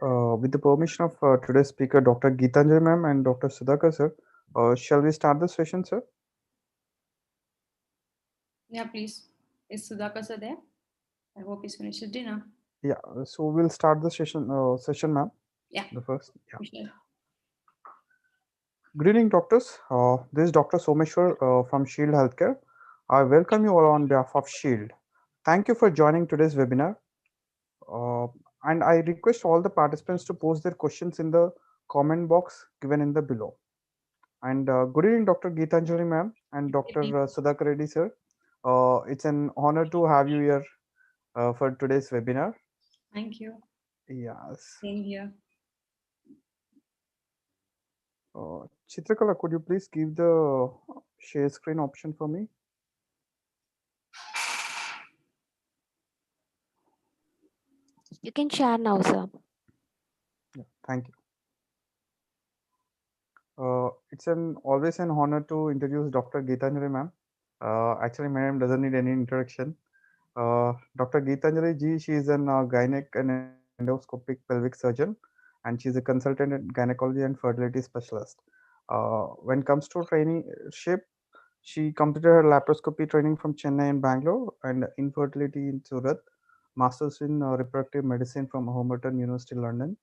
With the permission of today's speaker, Dr. Geetanjali ma'am and Dr. Sudhakar sir, shall we start the session, sir? Yeah, please. Is Sudhakar there? I hope he's finished his dinner. Yeah, so we'll start the session, ma'am. Yeah, The first, yeah. we should. Good evening, doctors. This is Dr. Someshwar from Shield Healthcare. I welcome you all on behalf of Shield. Thank you for joining today's webinar. Uh, and I request all the participants to post their questions in the comment box given in the below. And good evening, Dr. Geetanjali ma'am and Dr. Evening. Sudhakar Reddy sir. It's an honor to have you here for today's webinar. Thank you. Yes. Same here. Chitrakala, could you please give the share screen option for me? You can share now, sir. Yeah, thank you. It's an always an honor to introduce Dr. Geetanjali ma'am. Actually, my name doesn't need any introduction. Dr. Geetanjali ji, she is an gynec and endoscopic pelvic surgeon, and she's a consultant in gynecology and fertility specialist. When it comes to traineeship, she completed her laparoscopy training from Chennai and Bangalore, and infertility in Surat, masters in reproductive medicine from Homerton University, London,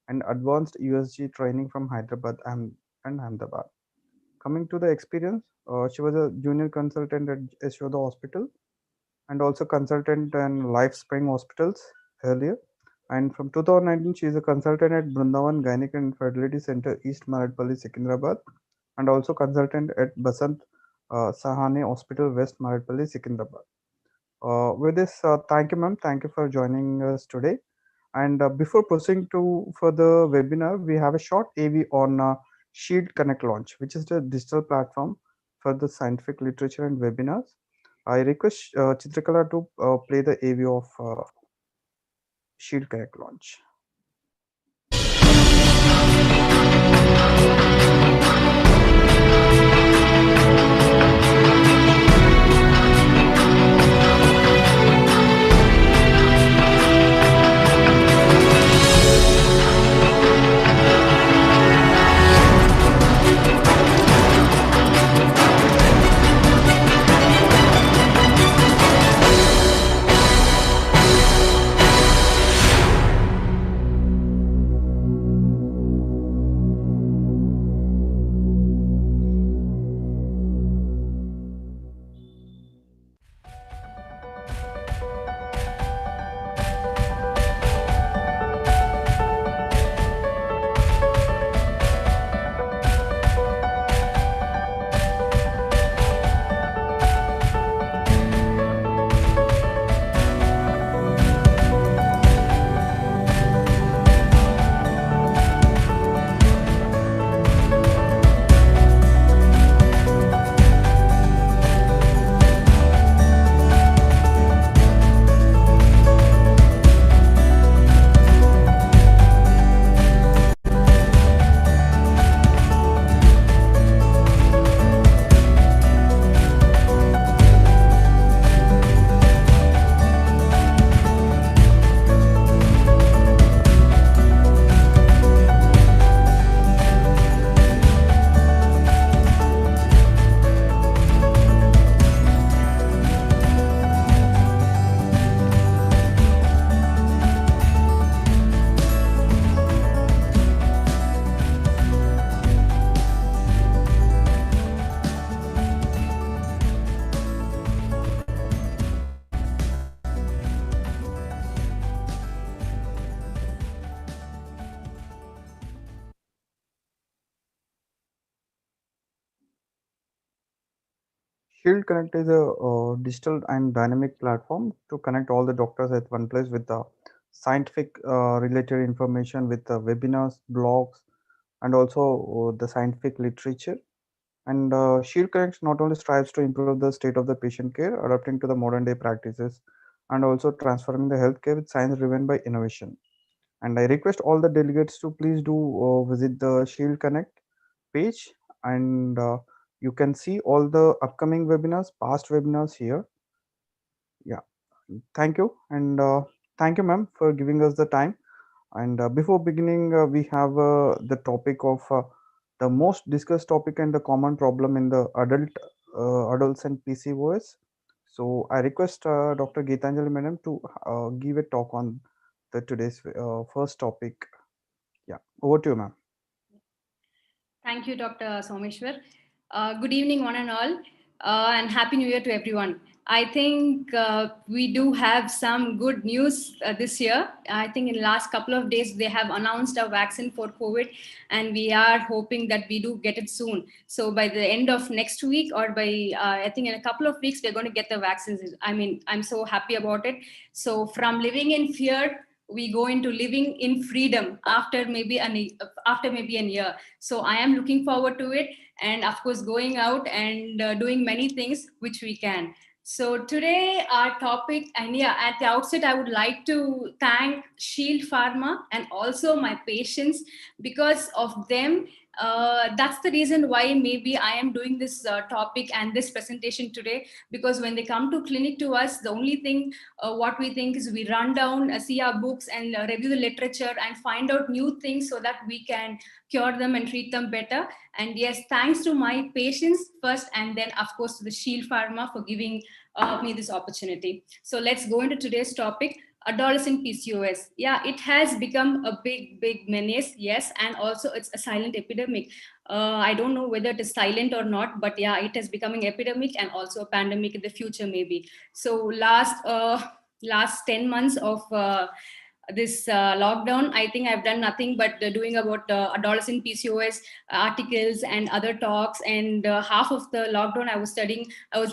and advanced USG training from Hyderabad and Ahmedabad. Coming to the experience, she was a junior consultant at Yashoda Hospital and also consultant in Life Spring Hospitals earlier. And from 2019, she is a consultant at Brindavan Gynec and Fertility Center, East Maradpalli, Secunderabad, and also consultant at Basant Sahane Hospital, West Maradpalli, Secunderabad. With this, thank you, ma'am. Thank you for joining us today. And before proceeding to for the webinar, we have a short AV on Shield Connect launch, which is the digital platform for the scientific literature and webinars. I request Chitrakala to play the AV of Shield Connect launch. Shield Connect is a digital and dynamic platform to connect all the doctors at one place with the scientific related information with the webinars, blogs, and also the scientific literature. And Shield Connect not only strives to improve the state of the patient care, adapting to the modern day practices, and also transforming the healthcare with science driven by innovation. And I request all the delegates to please do visit the Shield Connect page, and you can see all the upcoming webinars, past webinars here. Yeah, thank you, and thank you, ma'am, for giving us the time. And before beginning, we have the topic of the most discussed topic and the common problem in the adolescent PCOS. So I request Dr. Geetanjali Madam to give a talk on the today's first topic. Yeah, over to you, ma'am. Thank you, Dr. Someshwar. Good evening, one and all, and Happy New Year to everyone. I think we do have some good news this year. I think in the last couple of days they have announced a vaccine for COVID, and we are hoping that we do get it soon. So by the end of next week, or by I think in a couple of weeks, we're going to get the vaccines. I mean, I'm so happy about it. So from living in fear, we go into living in freedom after maybe a year. So I am looking forward to it, and of course going out and doing many things which we can. So today our topic, and yeah, at the outset I would like to thank Shield Pharma and also my patients. Because of them, that's the reason why maybe I am doing this topic and this presentation today. Because when they come to clinic to us, the only thing what we think is we run down, see our books and review the literature and find out new things so that we can cure them and treat them better. And yes, thanks to my patients first, and then of course to the Shield Pharma for giving me this opportunity. So let's go into today's topic. Adolescent PCOS. Yeah, it has become a big menace. Yes, and also it's a silent epidemic. I don't know whether it is silent or not, but yeah, it is becoming epidemic and also a pandemic in the future maybe. So last 10 months of this lockdown, I think I've done nothing but doing about adolescent PCOS articles and other talks. And half of the lockdown I was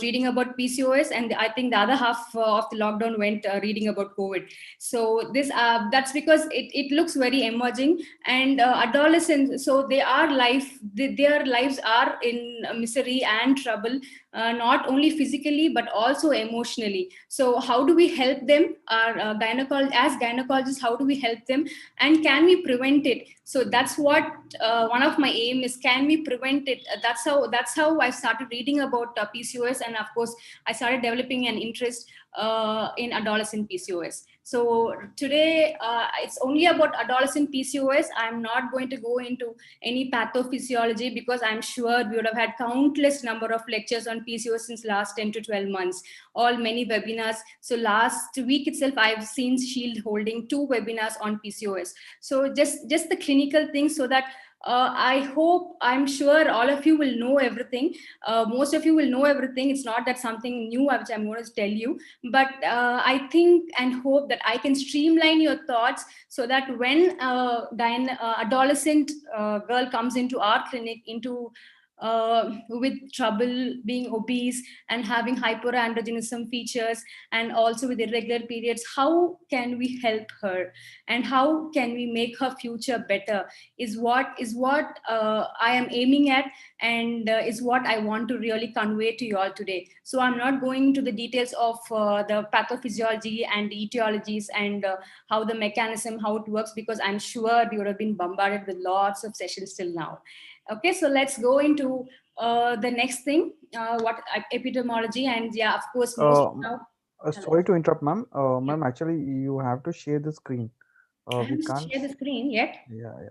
reading about PCOS, and I think the other half of the lockdown went reading about COVID. So this that's because it looks very emerging. And adolescents, so their lives are in misery and trouble, not only physically but also emotionally. So how do we help them? Our as gynecologists, how do we help them, and can we prevent it? So that's what one of my aim is. Can we prevent it? That's how I started reading about PCOS, and of course I started developing an interest in adolescent PCOS. So today it's only about adolescent PCOS. I'm not going to go into any pathophysiology, because I'm sure we would have had countless number of lectures on PCOS since last 10 to 12 months, all many webinars. So last week itself, I've seen Shield holding 2 webinars on PCOS. So just the clinical things, so that I'm sure all of you will know everything. Most of you will know everything. It's not that something new which I'm going to tell you, but I think and hope that I can streamline your thoughts, so that when adolescent girl comes into our clinic with trouble, being obese and having hyperandrogenism features, and also with irregular periods, how can we help her, and how can we make her future better, is what I am aiming at, and is what I want to really convey to you all today. So I'm not going into the details of the pathophysiology and the etiologies, and how the mechanism, how it works, because I'm sure you would have been bombarded with lots of sessions till now. Okay, so let's go into the next thing, what epidemiology, and yeah, of course, most Um, now. Hello. Sorry to interrupt, ma'am. Yeah. Ma'am, actually, you have to share the screen. I We haven't can't. shared the screen yet. Yeah, yeah.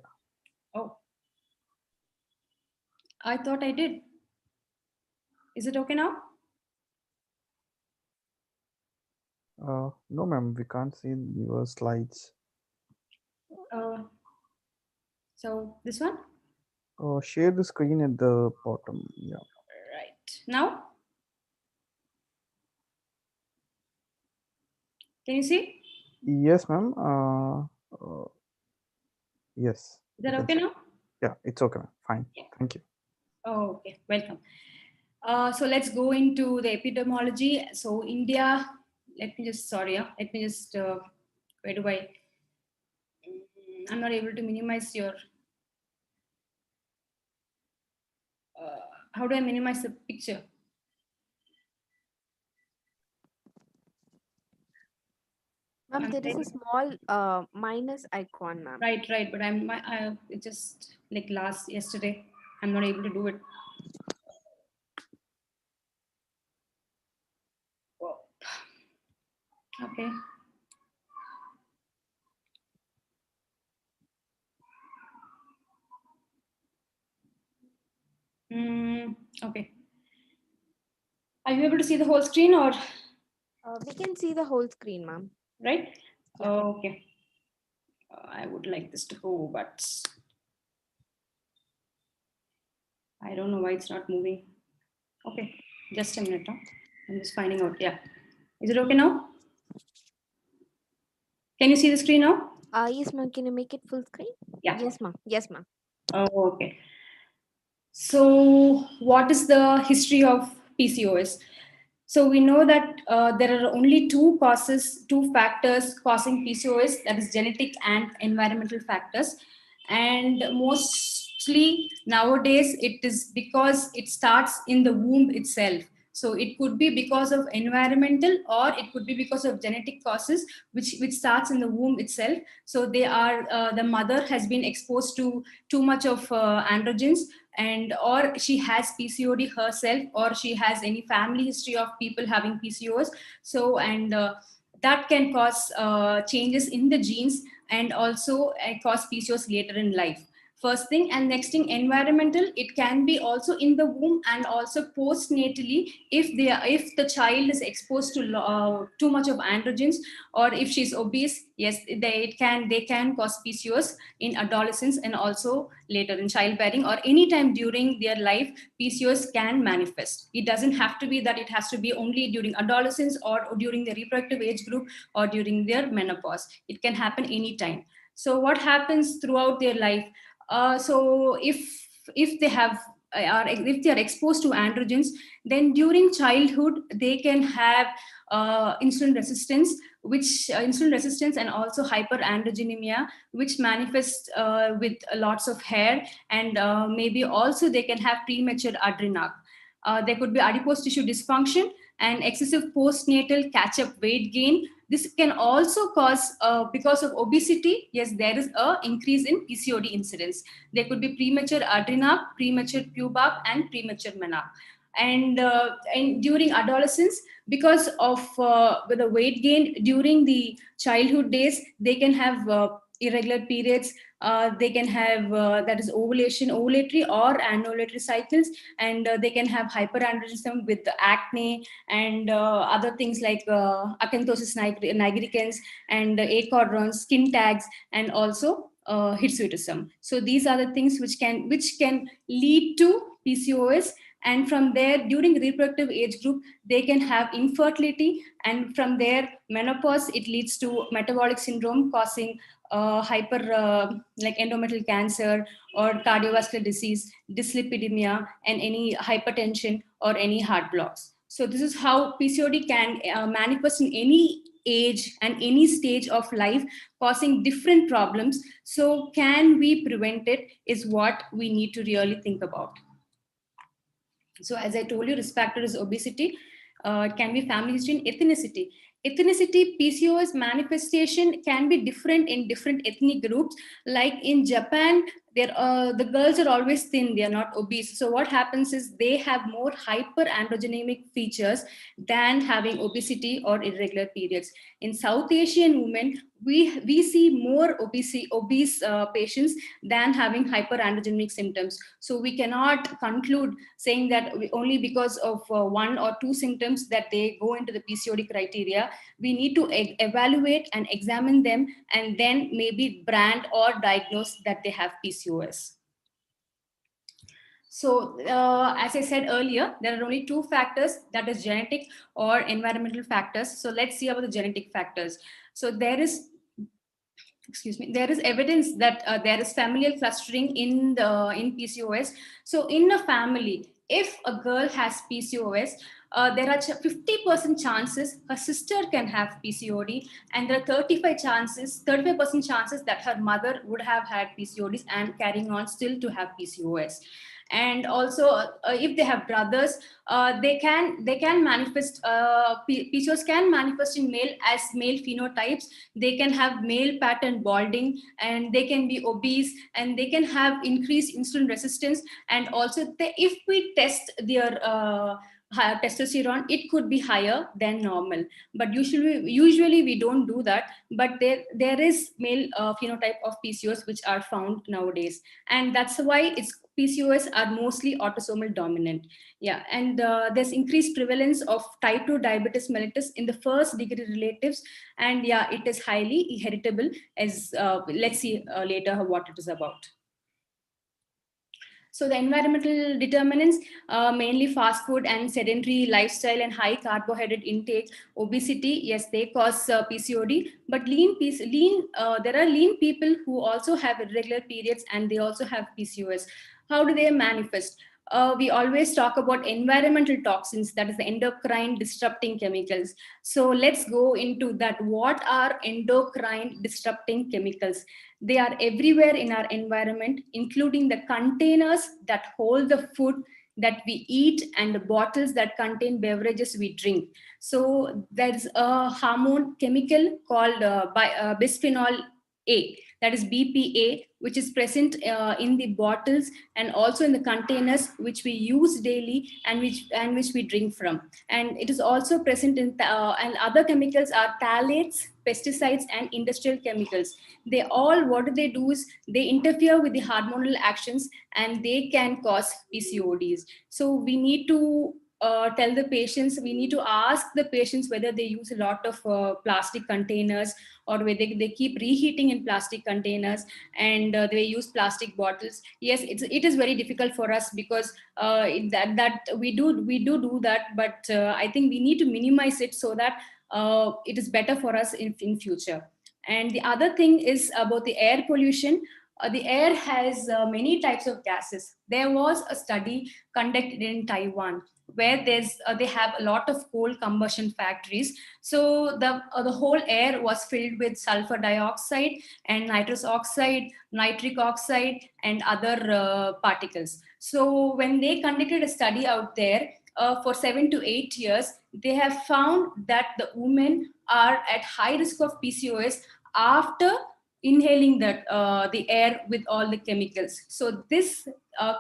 Oh, I thought I did. Is it okay now? No, ma'am, we can't see your slides. Uh, so this one, Share the screen at the bottom. Yeah. right now, can you see? Yes, ma'am. Yes, Is we that can okay see. now? Yeah, it's okay, ma'am. Fine. Yeah. Thank you. Oh, okay. Welcome. So let's go into the epidemiology. So India, let me just, where do I, I'm not able to minimize your, how do I minimize the picture? Ma'am, I'm there is a trying- small minus icon, ma'am. right, but it just like yesterday, I'm not able to do it. Okay. Okay. Are you able to see the whole screen or We can see the whole screen, ma'am. right? Yeah. Okay. I would like this to go, but I don't know why it's not moving. Okay, just a minute. Huh? I'm just finding out. Yeah. Is it okay now? Can you see the screen now? Yes, ma'am. Can you make it full screen? Yeah. Yes, ma'am. Yes, ma'am. Oh, okay. So, what is the history of PCOS? So, we know that there are only two factors causing PCOS, that is genetic and environmental factors. And mostly nowadays, it is because it starts in the womb itself. So, it could be because of environmental or it could be because of genetic causes, which starts in the womb itself. So, the mother has been exposed to too much of androgens, and or she has PCOD herself, or she has any family history of people having PCOS. So and that can cause changes in the genes, and also cause PCOS later in life. First thing, and next thing, environmental. It can be also in the womb and also postnatally, if the child is exposed to too much of androgens, or if she's obese. Yes, they can cause PCOS in adolescence, and also later in childbearing, or anytime during their life. PCOS can manifest. It doesn't have to be that it has to be only during adolescence, or during the reproductive age group, or during their menopause. It can happen anytime. So what happens throughout their life? So if they have if they are exposed to androgens, then during childhood they can have insulin resistance, which insulin resistance, and also hyperandrogenemia, which manifests with lots of hair, and maybe also they can have premature adrenal. There could be adipose tissue dysfunction and excessive postnatal catch-up weight gain. This can also cause, because of obesity, yes, there is a increase in PCOD incidence. There could be premature adrenal, premature puberty, and premature menarche. And during adolescence, because of with the weight gain during the childhood days, they can have irregular periods. They can have that is ovulatory or anovulatory cycles, and they can have hyperandrogenism with the acne, and other things like acanthosis nigricans, and achondrones, skin tags, and also hirsutism. So these are the things which can lead to PCOS. And from there, during reproductive age group, they can have infertility, and from there menopause, it leads to metabolic syndrome, causing hyper like endometrial cancer, or cardiovascular disease, dyslipidemia, and any hypertension, or any heart blocks. So this is how PCOD can manifest in any age and any stage of life, causing different problems. So can we prevent it, is what we need to really think about. So as I told you, risk factor is obesity. It can be family history and ethnicity. Ethnicity, PCOS manifestation can be different in different ethnic groups. Like in Japan, the girls are always thin; they are not obese. So what happens is they have more hyperandrogenic features than having obesity or irregular periods. In South Asian women, we see more obese patients than having hyperandrogenic symptoms. So we cannot conclude saying that only because of one or two symptoms that they go into the PCOD criteria. We need to evaluate and examine them, and then maybe brand or diagnose that they have PCOS. So, as I said earlier, there are only two factors, that is genetic or environmental factors. So let's see about the genetic factors. So there is evidence that there is familial clustering in PCOS. So in a family, if a girl has PCOS, there are 50% chances her sister can have PCOD, and there are 35% chances that her mother would have had PCODs and carrying on still to have PCOS. And also, if they have brothers, they can manifest, PCOS can manifest in male as male phenotypes. They can have male pattern balding, and they can be obese, and they can have increased insulin resistance. And also if we test their higher testosterone, it could be higher than normal. But usually we don't do that. But there is male phenotype of PCOS which are found nowadays, and that's why it's PCOS are mostly autosomal dominant. Yeah, and there's increased prevalence of type 2 diabetes mellitus in the first degree relatives, and yeah, it is highly heritable. As let's see later what it is about. So the environmental determinants, mainly fast food and sedentary lifestyle and high carbohydrate intake, obesity, yes, they cause PCOD. But there are lean people who also have irregular periods and they also have PCOS. How do they manifest? We always talk about environmental toxins, that is the endocrine disrupting chemicals. So let's go into that. What are endocrine disrupting chemicals? They are everywhere in our environment, including the containers that hold the food that we eat and the bottles that contain beverages we drink. So there's a hormone chemical called bisphenol A, that is BPA, which is present in the bottles and also in the containers which we use daily and which we drink from. And it is also present in and other chemicals are phthalates, pesticides, and industrial chemicals. They all, what do they do is they interfere with the hormonal actions and they can cause PCODs. So we need to tell the patients, we need to ask the patients whether they use a lot of plastic containers, or whether they keep reheating in plastic containers, and they use plastic bottles. Yes, it is very difficult for us because that we do that, but I think we need to minimize it so that it is better for us in future. And the other thing is about the air pollution. The air has many types of gases. There was a study conducted in Taiwan where they have a lot of coal combustion factories. So the whole air was filled with sulfur dioxide and nitrous oxide, nitric oxide, and other particles. So when they conducted a study out there for 7 to 8 years, they have found that the women are at high risk of PCOS after inhaling the air with all the chemicals. So this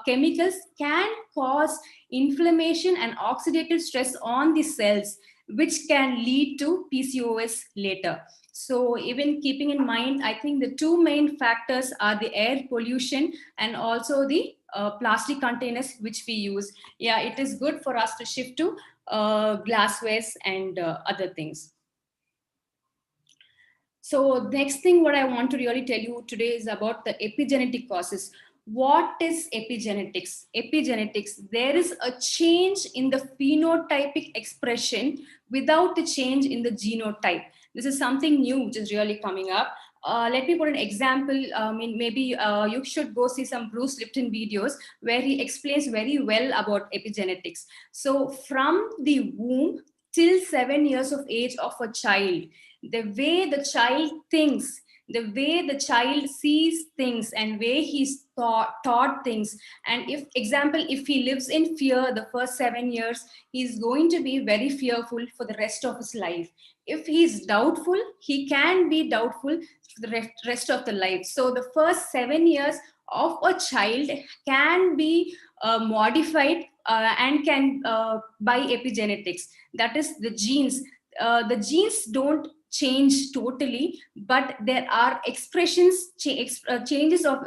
chemicals can cause inflammation and oxidative stress on the cells, which can lead to PCOS later. So even keeping in mind, I think the two main factors are the air pollution and also the plastic containers which we use. Yeah, it is good for us to shift to glasswares and other things. So next thing what I want to really tell you today is about the epigenetic causes. What is epigenetics? Epigenetics, there is a change in the phenotypic expression without a change in the genotype. This is something new which is really coming up. Let me put an example. I mean, maybe you should go see some Bruce Lipton videos where he explains very well about epigenetics. So from the womb till 7 years of age of a child, the way the child thinks, the way the child sees things, and way he's taught things. And if example, if he lives in fear the first 7 years, he's going to be very fearful for the rest of his life. If he's doubtful, he can be doubtful for the rest of the life. So the first 7 years of a child can be modified and can by epigenetics, that is the genes. The genes don't change totally, but there are expressions changes of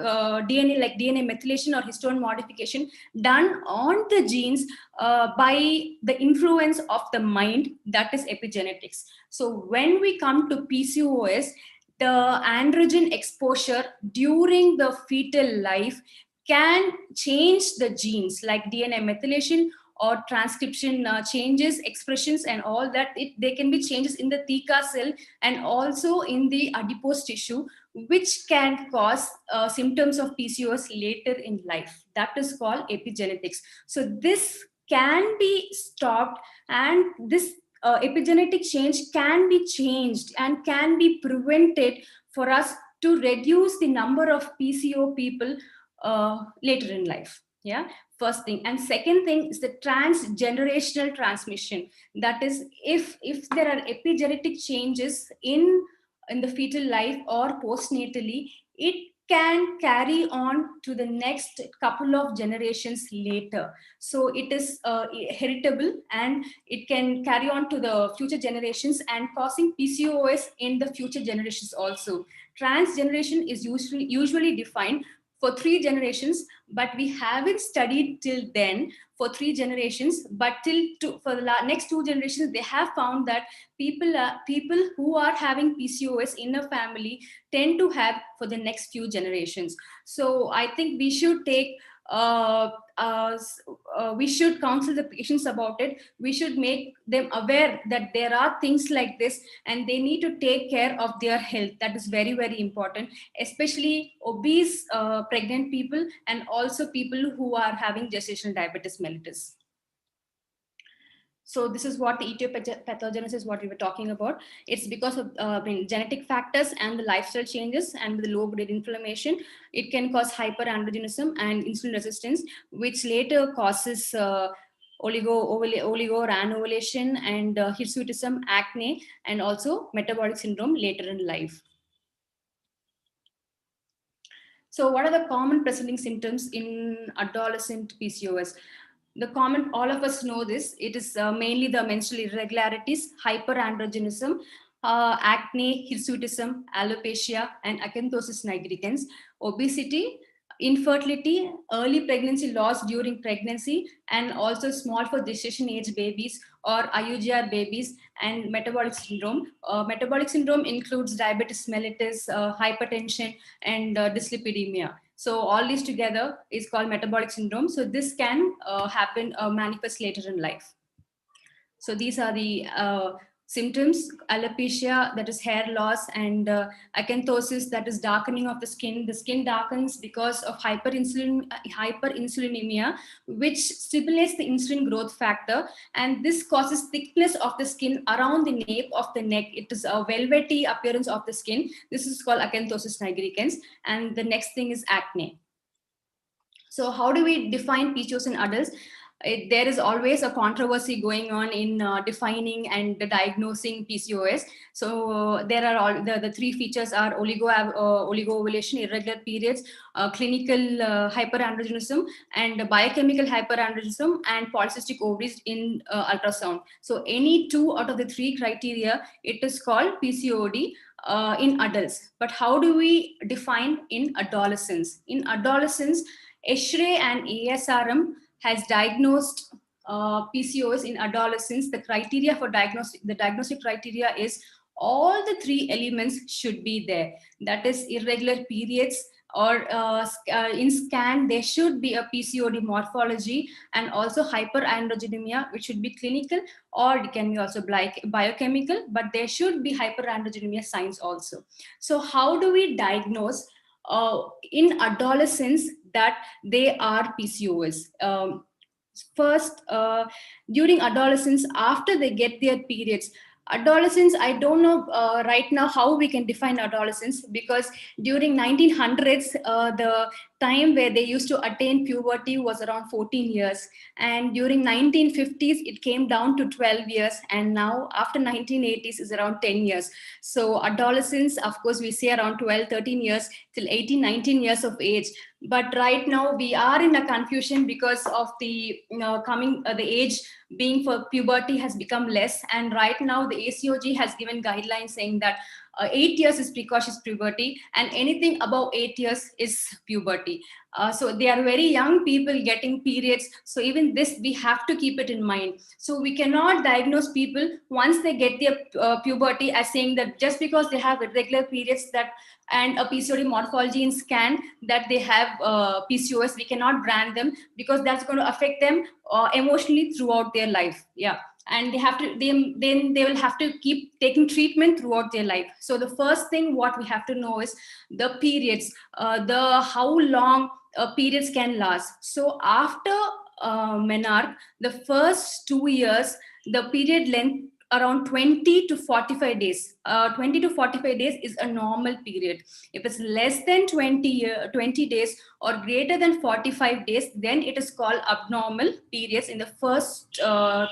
DNA, like DNA methylation or histone modification, done on the genes by the influence of the mind, that is epigenetics. So when we come to PCOS, the androgen exposure during the fetal life can change the genes like DNA methylation or transcription changes, expressions, and all that. There can be changes in the theca cell and also in the adipose tissue, which can cause symptoms of PCOS later in life. That is called epigenetics. So this can be stopped, and this epigenetic change can be changed and can be prevented for us to reduce the number of PCO people later in life. Yeah, first thing. And second thing is the transgenerational transmission. That is, if there are epigenetic changes in the fetal life or postnatally, it can carry on to the next couple of generations later. So it is heritable, and it can carry on to the future generations and causing PCOS in the future generations also. Transgeneration is usually defined for 3 generations, but we haven't studied till then for 3 generations. But for the next 2 generations, they have found that people who are having PCOS in a family tend to have for the next few generations. So I think we should take uh, we should counsel the patients about it. We should make them aware that there are things like this, and they need to take care of their health. That is very, very important, especially obese pregnant people, and also people who are having gestational diabetes mellitus. So this is what the etiopathogenesis, what we were talking about. It's because of genetic factors and the lifestyle changes, and with the low grade inflammation, it can cause hyperandrogenism and insulin resistance, which later causes oligo or anovulation and hirsutism, acne, and also metabolic syndrome later in life. So what are the common presenting symptoms in adolescent PCOS? The common, all of us know this, it is mainly the menstrual irregularities, hyperandrogenism, acne, hirsutism, alopecia, and acanthosis nigricans, obesity, infertility, early pregnancy loss during pregnancy, and also small for gestation age babies or IUGR babies, and metabolic syndrome. Metabolic syndrome includes diabetes mellitus, hypertension, and dyslipidemia. So all these together is called metabolic syndrome. So this can manifest later in life. So these are the symptoms: alopecia, that is hair loss, and acanthosis, that is darkening of the skin. The skin darkens because of hyperinsulinemia, which stimulates the insulin growth factor, and this causes thickness of the skin around the nape of the neck. It is a velvety appearance of the skin. This is called acanthosis nigricans. And the next thing is acne. So how do we define PCOS in adults? There is always a controversy going on in defining and diagnosing PCOS. So there are all the 3 features are oligo-ovulation, irregular periods, clinical hyperandrogenism, and biochemical hyperandrogenism, and polycystic ovaries in ultrasound. So any 2 out of the 3 criteria, it is called PCOD in adults. But how do we define in adolescents? In adolescents, ESHRE and ASRM has diagnosed PCOS in adolescents. The criteria for the diagnostic criteria is all the 3 elements should be there. That is irregular periods, or in scan there should be a PCOD morphology, and also hyperandrogenemia, which should be clinical, or it can be also biochemical, but there should be hyperandrogenemia signs also. So how do we diagnose in adolescents that they are PCOS? First, during adolescence, after they get their periods, adolescents, I don't know right now how we can define adolescence, because during 1900s, the time where they used to attain puberty was around 14 years, and during 1950s it came down to 12 years, and now after 1980s is around 10 years. So adolescence, of course, we say around 12, 13 years till 18, 19 years of age. But right now we are in a confusion because of the the age being for puberty has become less, and right now the ACOG has given guidelines saying that 8 years is precocious puberty, and anything above 8 years is puberty. So they are very young people getting periods. So even this, we have to keep it in mind. So we cannot diagnose people once they get their puberty as saying that just because they have irregular periods that and a PCOD morphology in scan that they have PCOS. We cannot brand them, because that's going to affect them emotionally throughout their life. Yeah. And they have to, then they will have to keep taking treatment throughout their life. So the first thing what we have to know is the periods, the how long periods can last. So after menarche, the first 2 years, the period length around 20 to 45 days. 20 to 45 days is a normal period. If it's less than 20 days or greater than 45 days, then it is called abnormal periods in the first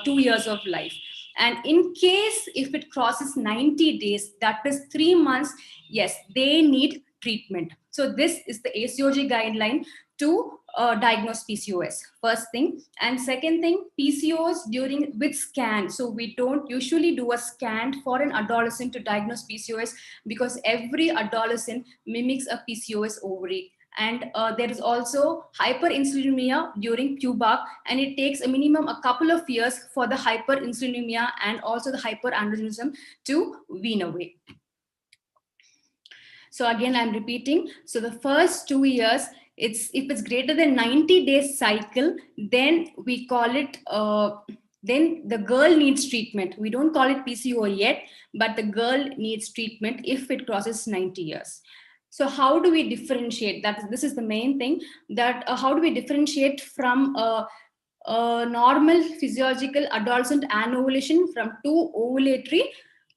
2 years of life. And in case if it crosses 90 days, that is 3 months, yes, they need treatment. So this is the ACOG guideline to diagnose PCOS, first thing. And second thing, PCOS during with scan. So we don't usually do a scan for an adolescent to diagnose PCOS, because every adolescent mimics a PCOS ovary. And there is also hyperinsulinemia during puberty, and it takes a minimum a couple of years for the hyperinsulinemia and also the hyperandrogenism to wean away. So again, I'm repeating. So the first 2 years, if it's greater than 90 days cycle, then we call it, then the girl needs treatment. We don't call it PCO yet, but the girl needs treatment if it crosses 90 years. So how do we differentiate? This is the main thing, that how do we differentiate from normal physiological adolescent anovulation from true ovulatory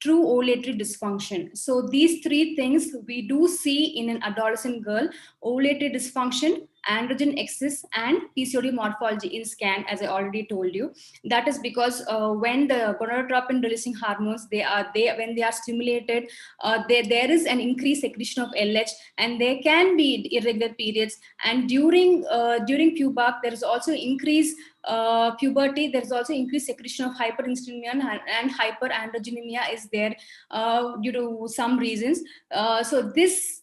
dysfunction? So these three things we do see in an adolescent girl: ovulatory dysfunction, androgen excess, and PCOD morphology in scan, as I already told you. That is because when the gonadotropin releasing hormones, when they are stimulated, there is an increased secretion of LH, and there can be irregular periods. And during puberty, there is also increased puberty, there is also increased secretion of hyperinsulinemia, and hyperandrogenemia is there due to some reasons. So this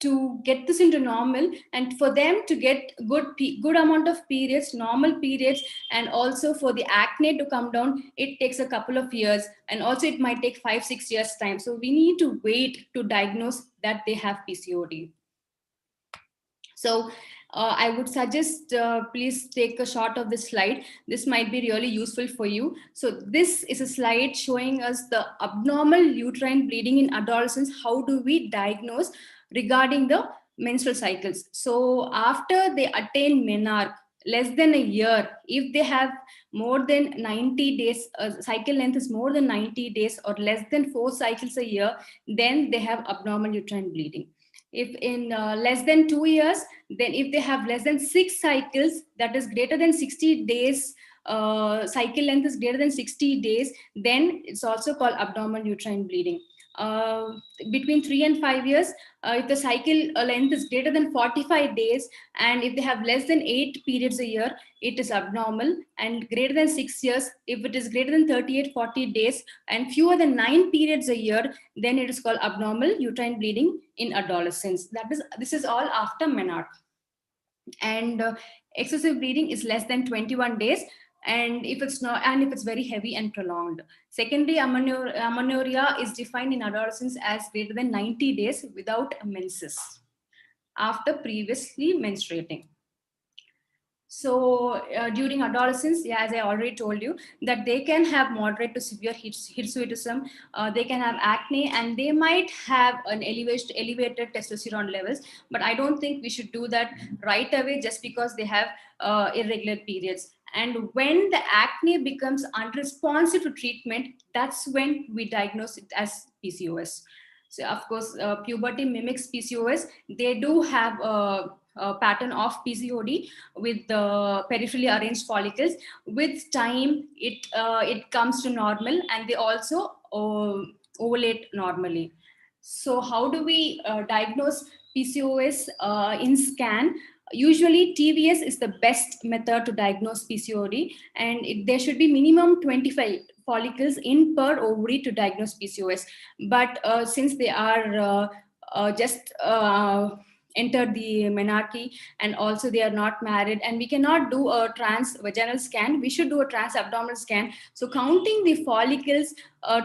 to get this into normal, and for them to get good amount of periods, normal periods, and also for the acne to come down, it takes a couple of years, and also it might take 5-6 years time. So we need to wait to diagnose that they have PCOD. So I would suggest please take a shot of this slide. This might be really useful for you. So this is a slide showing us the abnormal uterine bleeding in adolescents. How do we diagnose regarding the menstrual cycles? So after they attain menarche, less than a year, if they have more than 90 days, cycle length is more than 90 days or less than 4 cycles a year, then they have abnormal uterine bleeding. If in less than 2 years, then if they have less than 6 cycles, that is greater than 60 days, cycle length is greater than 60 days, then it's also called abnormal uterine bleeding. Between 3 and 5 years, if the cycle length is greater than 45 days, and if they have less than 8 periods a year, it is abnormal. And greater than 6 years, if it is greater than 38-40 days and fewer than 9 periods a year, then it is called abnormal uterine bleeding in adolescents. This is all after menarche. And excessive bleeding is less than 21 days, and if it's not, and if it's very heavy and prolonged. Secondary amenorrhea is defined in adolescents as greater than 90 days without menses after previously menstruating. So during adolescence, yeah, as I already told you, that they can have moderate to severe hirsutism, they can have acne, and they might have an elevated testosterone levels. But I don't think we should do that right away just because they have irregular periods. And when the acne becomes unresponsive to treatment, that's when we diagnose it as PCOS. So of course, puberty mimics PCOS. They do have a pattern of PCOD with the peripherally arranged follicles. With time, it comes to normal, and they also ovulate normally. So how do we diagnose PCOS in scan? Usually TVS is the best method to diagnose PCOD, and there should be minimum 25 follicles in per ovary to diagnose PCOS. But since they are just entered the menarche, and also they are not married, and we cannot do a trans vaginal scan, we should do a trans abdominal scan. So counting the follicles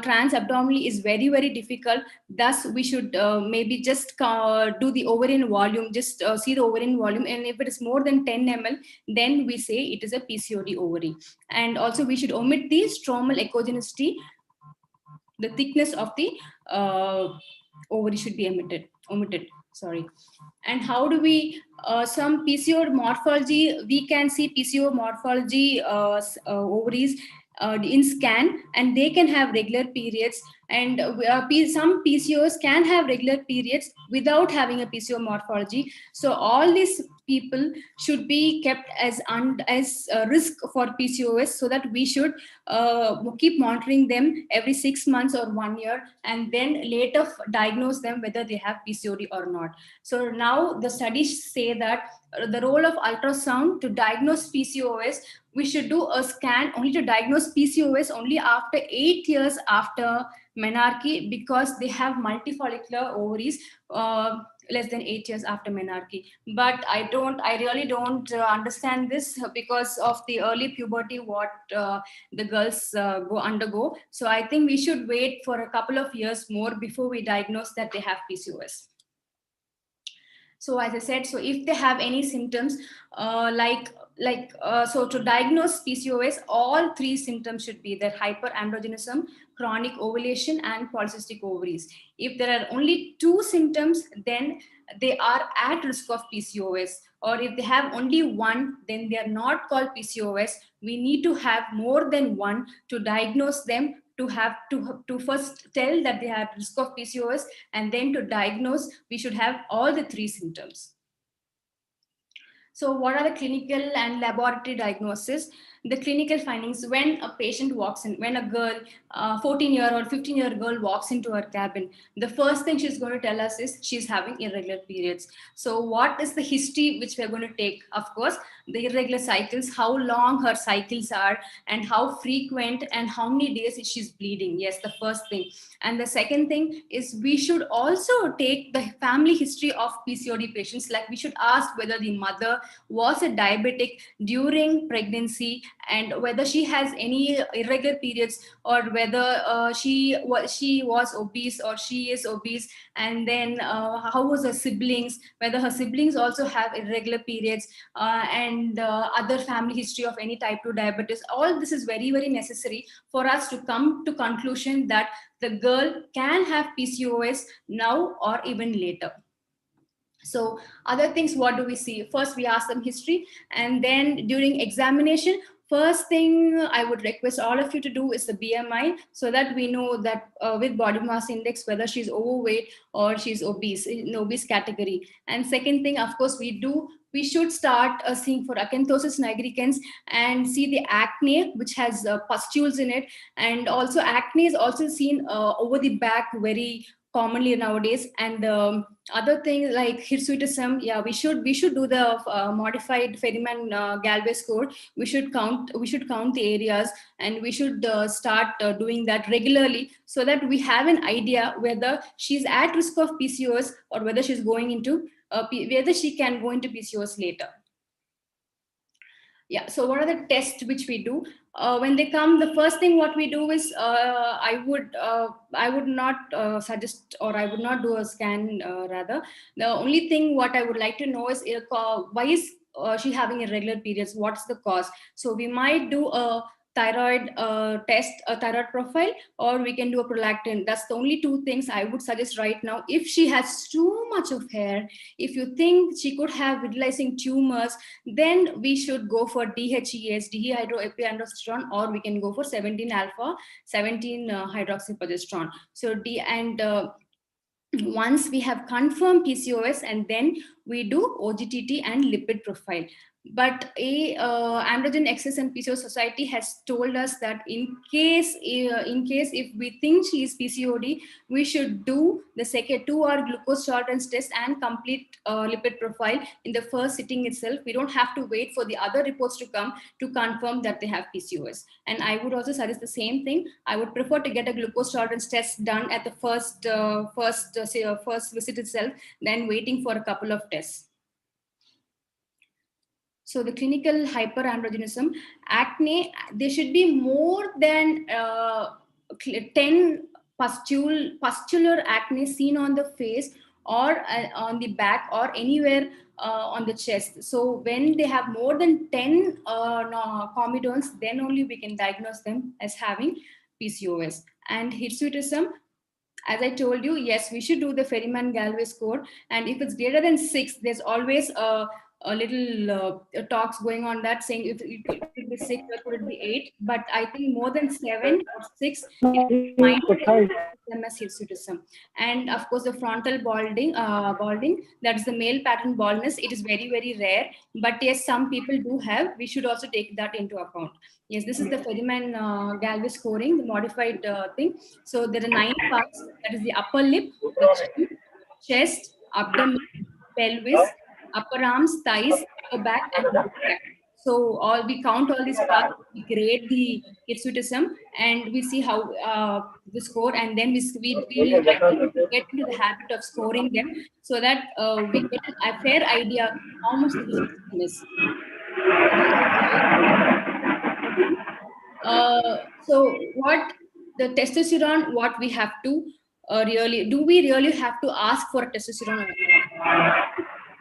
trans abdominally is very, very difficult. Thus we should maybe just do the ovarian volume, just see the ovarian volume, and if it is more than 10 ml, then we say it is a PCOD ovary. And also we should omit the stromal echogenicity. The thickness of the ovary should be omitted. Sorry. And how do we, some PCO morphology, we can see PCO morphology ovaries in scan, and they can have regular periods. And some PCOs can have regular periods without having a PCO morphology. So all these people should be kept as risk for PCOS, so that we should keep monitoring them every 6 months or 1 year, and then later diagnose them whether they have PCOD or not. So now the studies say that the role of ultrasound to diagnose PCOS, we should do a scan only to diagnose PCOS only after 8 years after menarche, because they have multifollicular ovaries less than 8 years after menarche. But I really don't understand this because of the early puberty what the girls go undergo. So I think we should wait for a couple of years more before we diagnose that they have PCOS. So as I said, so if they have any symptoms so to diagnose PCOS, all three symptoms should be there: hyperandrogenism, chronic ovulation, and polycystic ovaries. If there are only two symptoms, then they are at risk of PCOS. Or if they have only one, then they are not called PCOS. We need to have more than one to diagnose them, to have to first tell that they have risk of PCOS, and then to diagnose, we should have all the three symptoms. So what are the clinical and laboratory diagnosis? The clinical findings: when a patient walks in, when a girl, 14-year or 15-year girl walks into her cabin, the first thing she's going to tell us is she's having irregular periods. So what is the history which we're going to take? Of course, the irregular cycles, how long her cycles are, and how frequent and how many days she's bleeding. Yes, the first thing. And the second thing is we should also take the family history of PCOD patients. Like we should ask whether the mother was a diabetic during pregnancy, and whether she has any irregular periods, or whether she was obese or she is obese, and then how was her siblings, whether her siblings also have irregular periods, and other family history of any type 2 diabetes. All this is very, very necessary for us to come to conclusion that the girl can have PCOS now or even later. So other things, what do we see? First, we ask them history, and then during examination, first thing I would request all of you to do is the BMI, so that we know that with body mass index whether she's overweight or she's obese, in obese category. And second thing, of course, we should start seeing for acanthosis nigricans and see the acne which has pustules in it. And also acne is also seen over the back very commonly nowadays. And other things like hirsutism, yeah, we should do the modified Ferryman Galway score. We should count the areas, and we should start doing that regularly, so that we have an idea whether she's at risk of PCOS, or whether she's going into whether she can go into PCOS later. Yeah, so what are the tests which we do when they come? The first thing what we do is I would not suggest, or I would not do a scan. Rather, the only thing what I would like to know is why is she having irregular periods? What's the cause? So we might do a thyroid test, a thyroid profile, or we can do a prolactin. That's the only two things I would suggest right now. If she has too much of hair, if you think she could have vitalizing tumors, then we should go for DHEAs, dihydroepiandrosterone, or we can go for 17 alpha, 17 hydroxyprogesterone. So once we have confirmed PCOS, and then we do OGTT and lipid profile. But a androgen excess and PCOS society has told us that in case if we think she is PCOD, we should do the second 2-hour glucose tolerance test and complete lipid profile in the first sitting itself. We don't have to wait for the other reports to come to confirm that they have PCOS. And I would also suggest the same thing. I would prefer to get a glucose tolerance test done at the first visit itself, than waiting for a couple of tests. So the clinical hyperandrogenism, acne, there should be more than 10 pustular acne seen on the face, or on the back, or anywhere on the chest. So when they have more than 10 comedones, then only we can diagnose them as having PCOS. And hirsutism, as I told you, yes, we should do the Ferryman Galway score. And if it's greater than 6, there's always a little talks going on that, saying if it could be 6 or could it be 8. But I think more than 7 or 6 is fine. MS hirsutism. And of course, the frontal balding, that is the male pattern baldness. It is very, very rare. But yes, some people do have. We should also take that into account. Yes, this is the Ferryman Galvez scoring, the modified thing. So there are 9 parts. That is the upper lip, the chin, chest, abdomen, pelvis, upper arms, thighs, upper back, and lower back. So all we count all these parts, we grade the hirsutism, and we see how the score, and then we really like to get into the habit of scoring them so that we get a fair idea how much the hirsutism is. So what the testosterone, what we have to really, do we really have to ask for testosterone or not?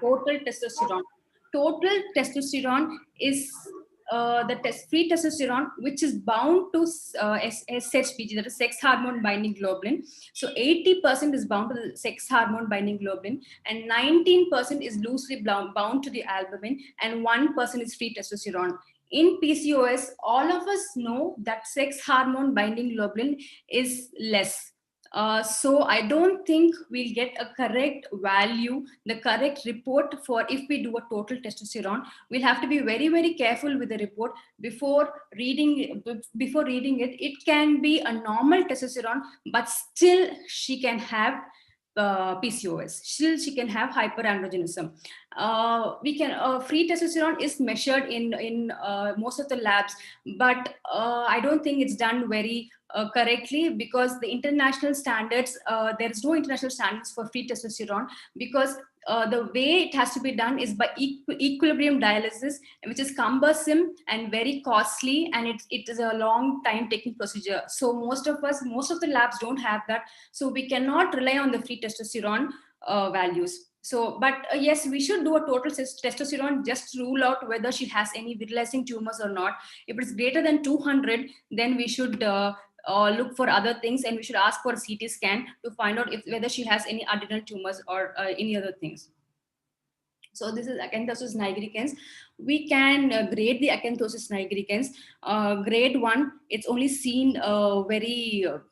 Total testosterone. Total testosterone is the free testosterone, which is bound to SHBG, that is sex hormone binding globulin. So 80% is bound to the sex hormone binding globulin, and 19% is loosely bound to the albumin, and 1% is free testosterone. In PCOS, all of us know that sex hormone binding globulin is less. So I don't think we'll get a correct value, the correct report for if we do a total testosterone. We'll have to be very, very careful with the report before reading. Before reading it, it can be a normal testosterone, but still she can have PCOS. Still, she can have hyperandrogenism. We can free testosterone is measured in most of the labs, but I don't think it's done very correctly, because the international standards, there is no international standards for free testosterone, because the way it has to be done is by equilibrium dialysis, which is cumbersome and very costly, and it is a long time taking procedure. So most of the labs don't have that, so we cannot rely on the free testosterone values. So, but yes, we should do a total testosterone just to rule out whether she has any virilizing tumors or not. If it's greater than 200, then we should look for other things, and we should ask for a CT scan to find out if whether she has any adrenal tumors or any other things. So this is acanthosis nigricans. We can grade the acanthosis nigricans. Grade 1, it's only seen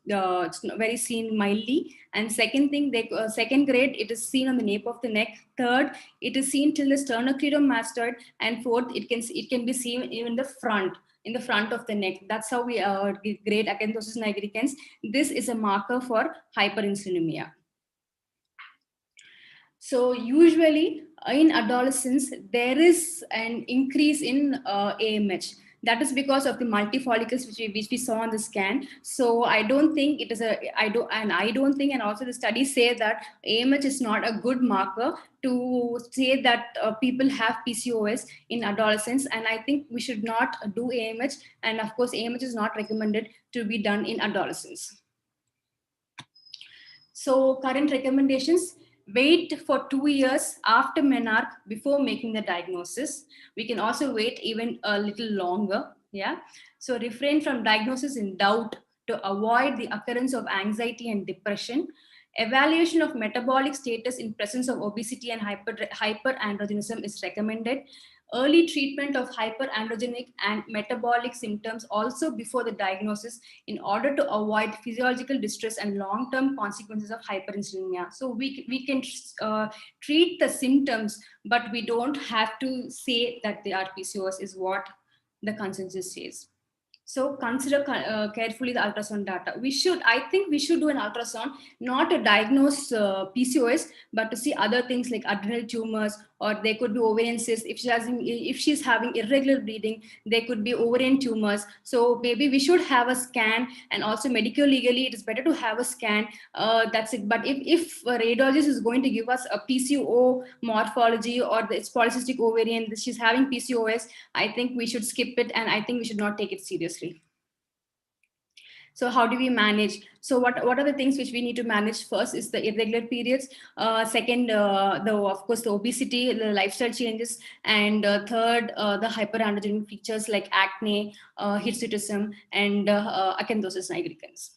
it's very seen mildly. And second thing, second grade, it is seen on the nape of the neck. Third, it is seen till the sternocleidomastoid. And fourth, it can be seen even in the front of the neck. That's how we grade acanthosis nigricans. This is a marker for hyperinsulinemia. So usually in adolescence, there is an increase in AMH. That is because of the multifollicles which we saw on the scan. So I don't think it is I don't think, and also the studies say that AMH is not a good marker to say that people have PCOS in adolescence. And I think we should not do AMH. And of course, AMH is not recommended to be done in adolescence. So current recommendations: wait for 2 years after menarche before making the diagnosis. We can also wait even a little longer. Yeah. So refrain from diagnosis in doubt to avoid the occurrence of anxiety and depression. Evaluation of metabolic status in presence of obesity and hyperandrogenism is recommended. Early treatment of hyperandrogenic and metabolic symptoms also before the diagnosis, in order to avoid physiological distress and long-term consequences of hyperinsulinemia. So we can treat the symptoms, but we don't have to say that they are PCOS, is what the consensus says. So consider carefully the ultrasound data. I think we should do an ultrasound, not to diagnose PCOS, but to see other things like adrenal tumors, or there could be ovarian cysts. If she's having irregular bleeding, there could be ovarian tumors. So maybe we should have a scan, and also medical legally, it is better to have a scan. That's it. But if a radiologist is going to give us a PCO morphology, or it's polycystic ovarian, she's having PCOS, I think we should skip it, and I think we should not take it seriously. So how do we manage? So what are the things which we need to manage? First is the irregular periods. Second, of course, the obesity, the lifestyle changes. And third, the hyperandrogenic features like acne, hirsutism, and acanthosis nigricans.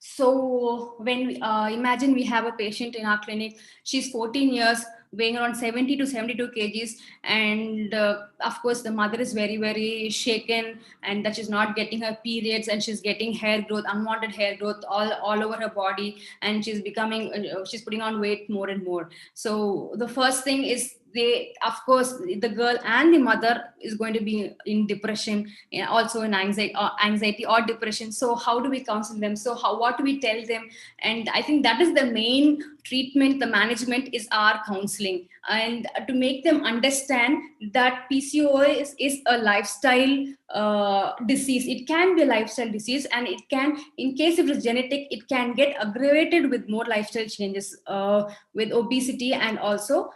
So when imagine we have a patient in our clinic, she's 14 years, weighing around 70 to 72 kgs, and of course the mother is very very shaken, and that she's not getting her periods, and she's getting hair growth, unwanted hair growth all over her body, and she's becoming she's putting on weight more and more. So the first thing is, they, of course, the girl and the mother is going to be in depression, also in anxiety or depression. So how do we counsel them? So what do we tell them? And I think that is the main treatment, the management is our counseling, and to make them understand that PCOS is a lifestyle disease. It can be a lifestyle disease, and it can, in case if it's genetic, it can get aggravated with more lifestyle changes, with obesity and also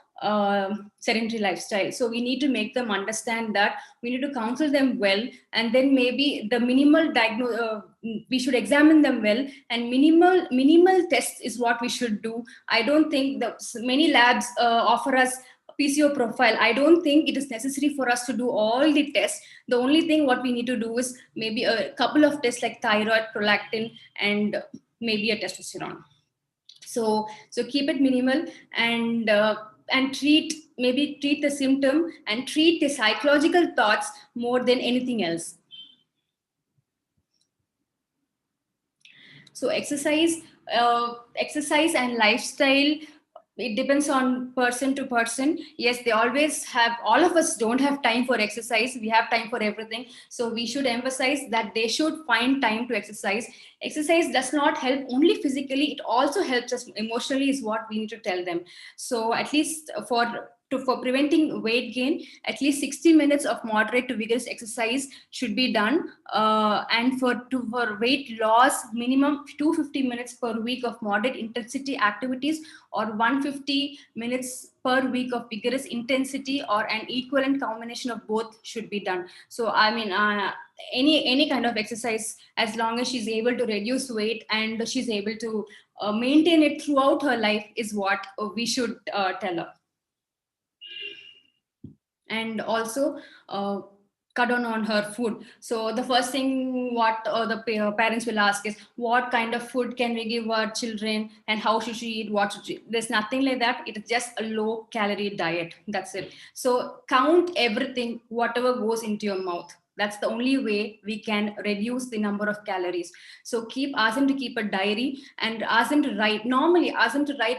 sedentary lifestyle. So we need to make them understand that, we need to counsel them well, and then maybe the minimal we should examine them well, and minimal tests is what we should do. I don't think that many labs offer us PCO profile. I don't think it is necessary for us to do all the tests. The only thing what we need to do is maybe a couple of tests like thyroid, prolactin, and maybe a testosterone. So keep it minimal, and treat the symptom, and treat the psychological thoughts more than anything else. So exercise and lifestyle, it depends on person to person. Yes, they always have, all of us don't have time for exercise, we have time for everything. So we should emphasize that they should find time to exercise. Exercise does not help only physically, it also helps us emotionally, is what we need to tell them. So at least for preventing weight gain, at least 60 minutes of moderate to vigorous exercise should be done, and for weight loss, minimum 250 minutes per week of moderate intensity activities, or 150 minutes per week of vigorous intensity, or an equivalent combination of both should be done. So I mean, any kind of exercise, as long as she's able to reduce weight and she's able to maintain it throughout her life, is what we should tell her. And also cut down on her food. So the first thing what the parents will ask is, what kind of food can we give our children, and how should she eat, what should she? There's nothing like that. It is just a low calorie diet, that's it. So count everything, whatever goes into your mouth. That's the only way we can reduce the number of calories. So ask them to keep a diary, and ask them to write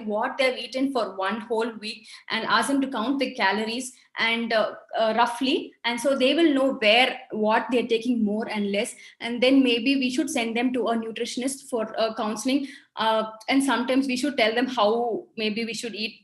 what they've eaten for one whole week, and ask them to count the calories, and roughly, and so they will know what they're taking more and less. And then maybe we should send them to a nutritionist for counseling, and sometimes we should tell them how maybe we should eat.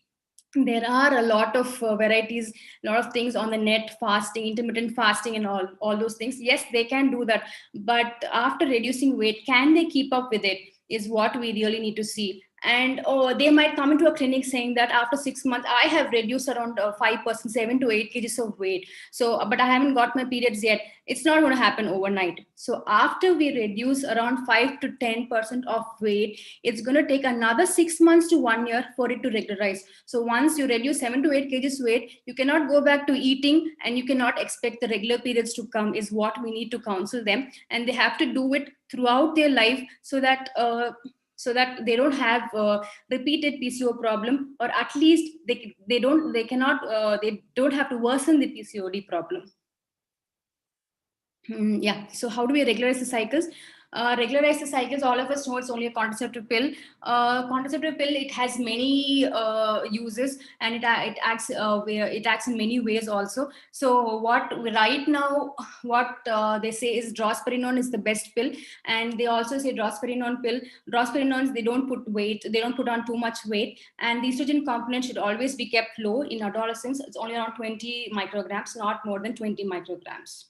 There are a lot of varieties, a lot of things on the net, fasting, intermittent fasting, and all those things. Yes, they can do that, but after reducing weight, can they keep up with it, is what we really need to see. And they might come into a clinic saying that after 6 months I have reduced around 5%, 7 to 8 kgs of weight, so but I haven't got my periods yet. It's not going to happen overnight. So after we reduce around 5 to 10% of weight, it's going to take another 6 months to 1 year for it to regularize. So once you reduce 7 to 8 kgs weight, you cannot go back to eating, and you cannot expect the regular periods to come, is what we need to counsel them. And they have to do it throughout their life, so that they don't have repeated PCO problem, or at least they don't have to worsen the PCOD problem. Yeah. So how do we regularize the cycles? Regularize the cycles, all of us know it's only a contraceptive pill. Contraceptive pill, it has many uses, and it acts in many ways also. So what right now, what they say is drospirenone is the best pill, and they also say drosperinone pill. Drosperinons, they don't put on too much weight, and the estrogen component should always be kept low. In adolescents, it's only around 20 micrograms, not more than 20 micrograms.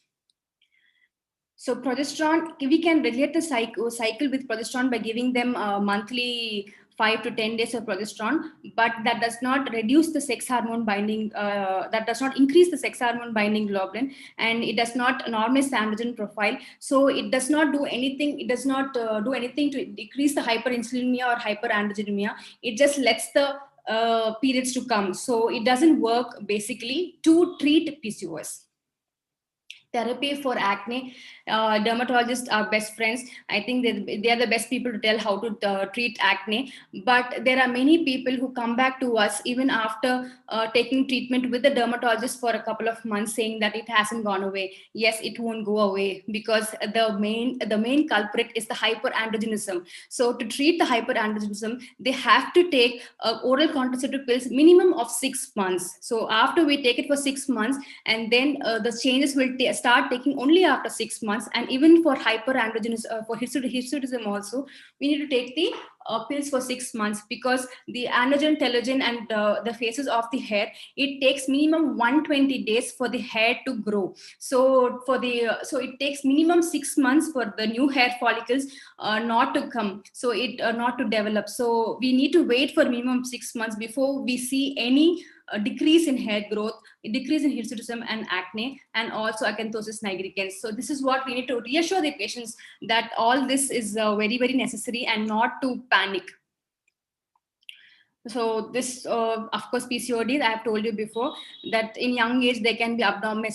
So progesterone, we can regulate the cycle with progesterone by giving them monthly 5 to 10 days of progesterone, but that does not reduce the sex hormone binding, that does not increase the sex hormone binding globulin, and it does not normalize the androgen profile. So it does not do anything. It does not do anything to decrease the hyperinsulinemia or hyperandrogenemia. It just lets the periods to come. So it doesn't work basically to treat PCOS. therapy for acne. Dermatologists are best friends. I think they are the best people to tell how to treat acne. But there are many people who come back to us even after taking treatment with the dermatologist for a couple of months, saying that it hasn't gone away. Yes, it won't go away, because the main culprit is the hyperandrogenism. So to treat the hyperandrogenism, they have to take oral contraceptive pills minimum of 6 months. So after we take it for 6 months, and then the changes will start taking only after 6 months. And even for hyperandrogenism, for hirsutism also, we need to take the pills for 6 months, because the androgen, telogen, and the phases of the hair, it takes minimum 120 days for the hair to grow. So so it takes minimum 6 months for the new hair follicles not to come, so it not to develop. So we need to wait for minimum 6 months before we see any decrease in hair growth, decrease in hirsutism and acne, and also acanthosis nigricans. So this is what we need to reassure the patients, that all this is very, very necessary, and not to panic. So this, of course, PCOD, I have told you before, that in young age there can be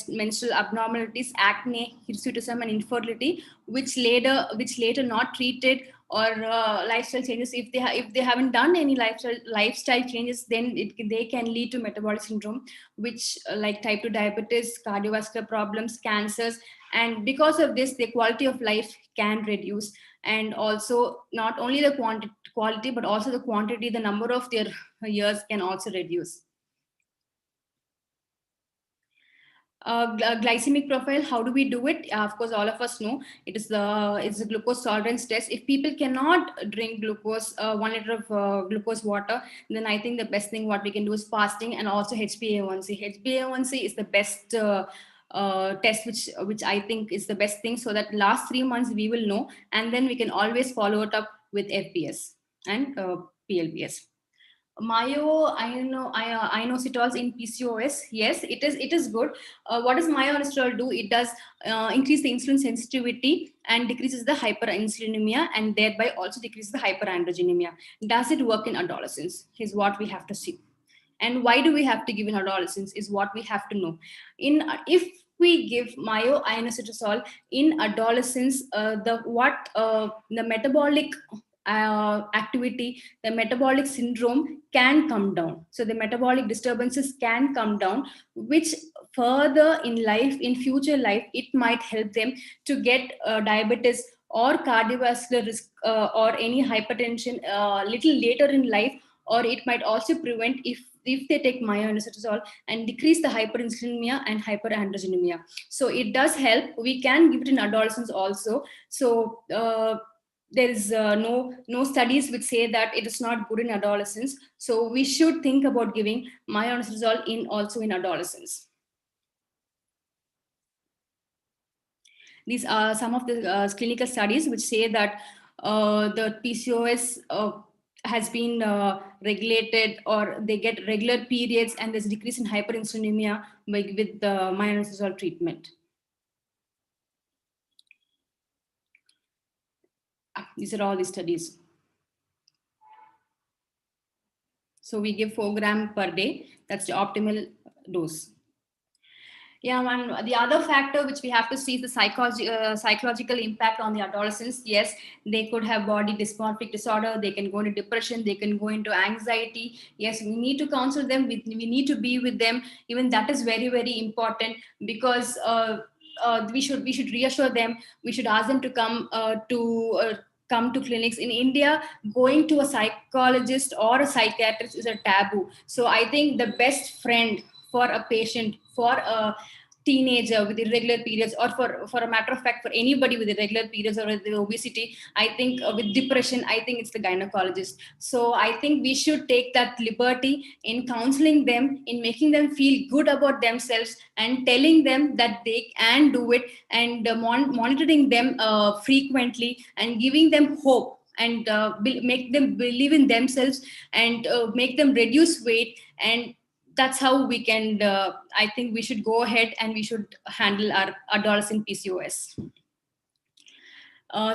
menstrual abnormalities, acne, hirsutism, and infertility, which later not treated, or lifestyle changes. If they haven't done any lifestyle changes, then they can lead to metabolic syndrome, which like type 2 diabetes, cardiovascular problems, cancers. And because of this, the quality of life can reduce. And also, not only the quality, but also the quantity, the number of their years can also reduce. Glycemic profile, how do we do it? Of course, all of us know it's a glucose tolerance test. If people cannot drink glucose, 1 liter of glucose water, then I think the best thing what we can do is fasting, and also HbA1c. HbA1c is the best test, which I think is the best thing, so that last 3 months we will know, and then we can always follow it up with FBS and PLBS. Myo-inositols in PCOS, yes, it is good. What does myo-inositol do? It does increase the insulin sensitivity and decreases the hyperinsulinemia, and thereby also decreases the hyperandrogenemia. Does it work in adolescence is what we have to see. And why do we have to give in adolescence is what we have to know. If we give myo-inositol in adolescence, the metabolic activity, the metabolic syndrome can come down. So the metabolic disturbances can come down, which further in life, in future life, it might help them to get diabetes or cardiovascular risk, or any hypertension little later in life. Or it might also prevent, if they take myo-inositol, and decrease the hyperinsulinemia and hyperandrogenemia. So it does help. We can give it in adolescence also. So there is no studies which say that it is not good in adolescence. So we should think about giving myo-inositol in also in adolescence. These are some of the clinical studies which say that the PCOS has been regulated, or they get regular periods, and there's decrease in hyperinsulinemia with the myo-inositol treatment. These are all the studies. So we give 4 grams per day. That's the optimal dose. Yeah, and the other factor which we have to see is the psychological impact on the adolescents. Yes, they could have body dysmorphic disorder. They can go into depression. They can go into anxiety. Yes, we need to counsel them. We need to be with them. Even that is very, very important, because we should reassure them. We should ask them to come to clinics. In India, going to a psychologist or a psychiatrist is a taboo. So I think the best friend for a patient, for a teenager with irregular periods, or for a matter of fact, for anybody with irregular periods or with obesity, I think with depression, I think it's the gynecologist. So I think we should take that liberty in counseling them, in making them feel good about themselves, and telling them that they can do it, and monitoring them frequently, and giving them hope, and make them believe in themselves, and make them reduce weight. And that's how we can, I think we should go ahead, and we should handle our adolescent PCOS.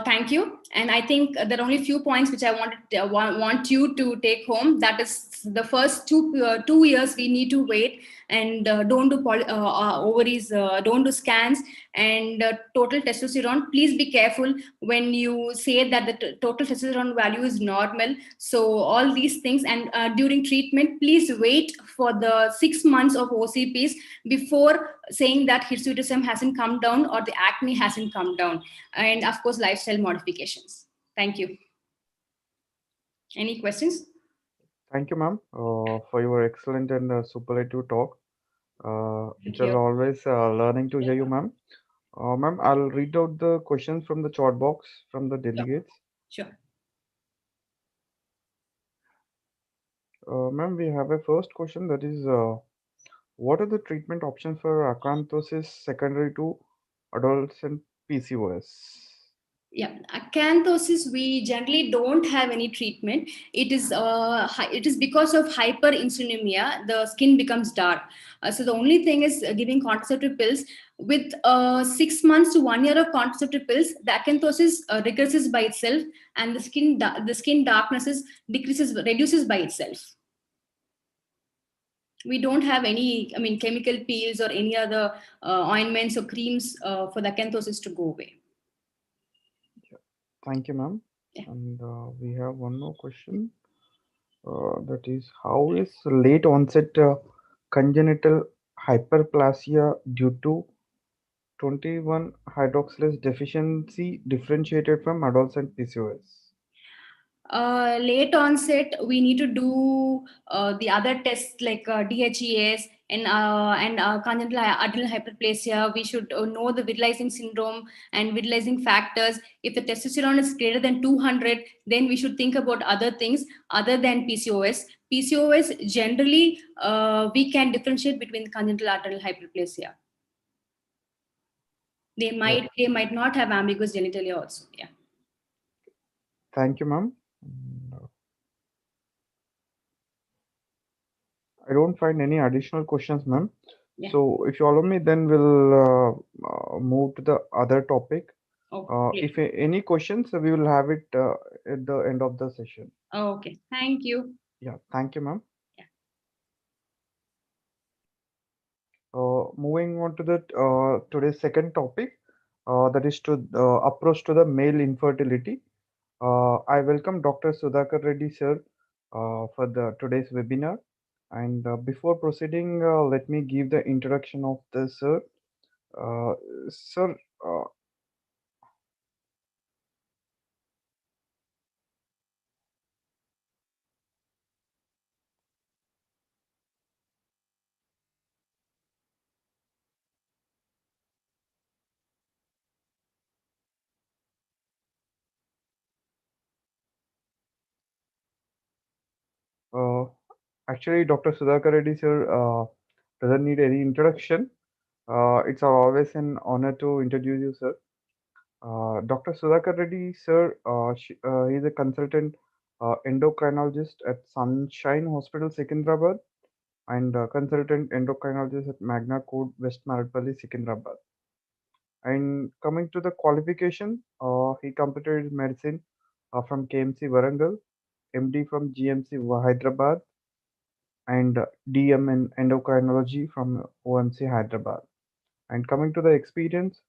Thank you. And I think there are only a few points which I want you to take home. That is, the first 2 years we need to wait, and don't do ovaries, don't do scans, and total testosterone. Please be careful when you say that the total testosterone value is normal. So all these things, and during treatment, please wait for the 6 months of OCPs before saying that hirsutism hasn't come down or the acne hasn't come down. And of course, lifestyle modifications. Thank you. Any questions? Thank you, ma'am, for your excellent and superlative talk. Thank It's you. always learning to hear you, ma'am. Ma'am, I'll read out the questions from the chat box from the Sure. delegates. Sure. Ma'am, we have a first question that is, what are the treatment options for acanthosis secondary to adolescent PCOS? Yeah, acanthosis, we generally don't have any treatment. It is because of hyperinsulinemia, the skin becomes dark. So the only thing is giving contraceptive pills. With 6 months to 1 year of contraceptive pills, the acanthosis regresses by itself, and the skin darkness reduces by itself. We don't have any, chemical peels or any other ointments or creams for the acanthosis to go away. Thank you, ma'am. Yeah. And we have one more question. That is, how is late onset congenital hyperplasia due to 21 hydroxylase deficiency differentiated from adolescent PCOS? Late onset, we need to do the other tests like DHEAS and congenital adrenal hyperplasia. We should know the virilizing syndrome and virilizing factors. If the testosterone is greater than 200, then we should think about other things other than PCOS. PCOS, generally, we can differentiate between congenital adrenal hyperplasia. They might not have ambiguous genitalia also. Yeah. Thank you, ma'am. I don't find any additional questions, ma'am. Yeah. So if you allow me, then we'll move to the other topic. If any questions, we will have it at the end of the session. Okay. Thank you. Yeah, thank you, ma'am. Yeah. Moving on to the today's second topic, that is to approach to the male infertility. I welcome Dr. Sudhakar Reddy sir for the today's webinar. And before proceeding, let me give the introduction of the sir. Sir, actually, Dr. Sudhakar Reddy sir doesn't need any introduction. It's always an honor to introduce you, sir. Dr. Sudhakar Reddy, sir, he is a consultant endocrinologist at Sunshine Hospital, Secunderabad, and consultant endocrinologist at Magna Code, West Maradpalli, Secunderabad. And coming to the qualification, he completed his medicine from KMC Warangal, MD from GMC Hyderabad, and DM in endocrinology from OMC Hyderabad. And coming to the experience,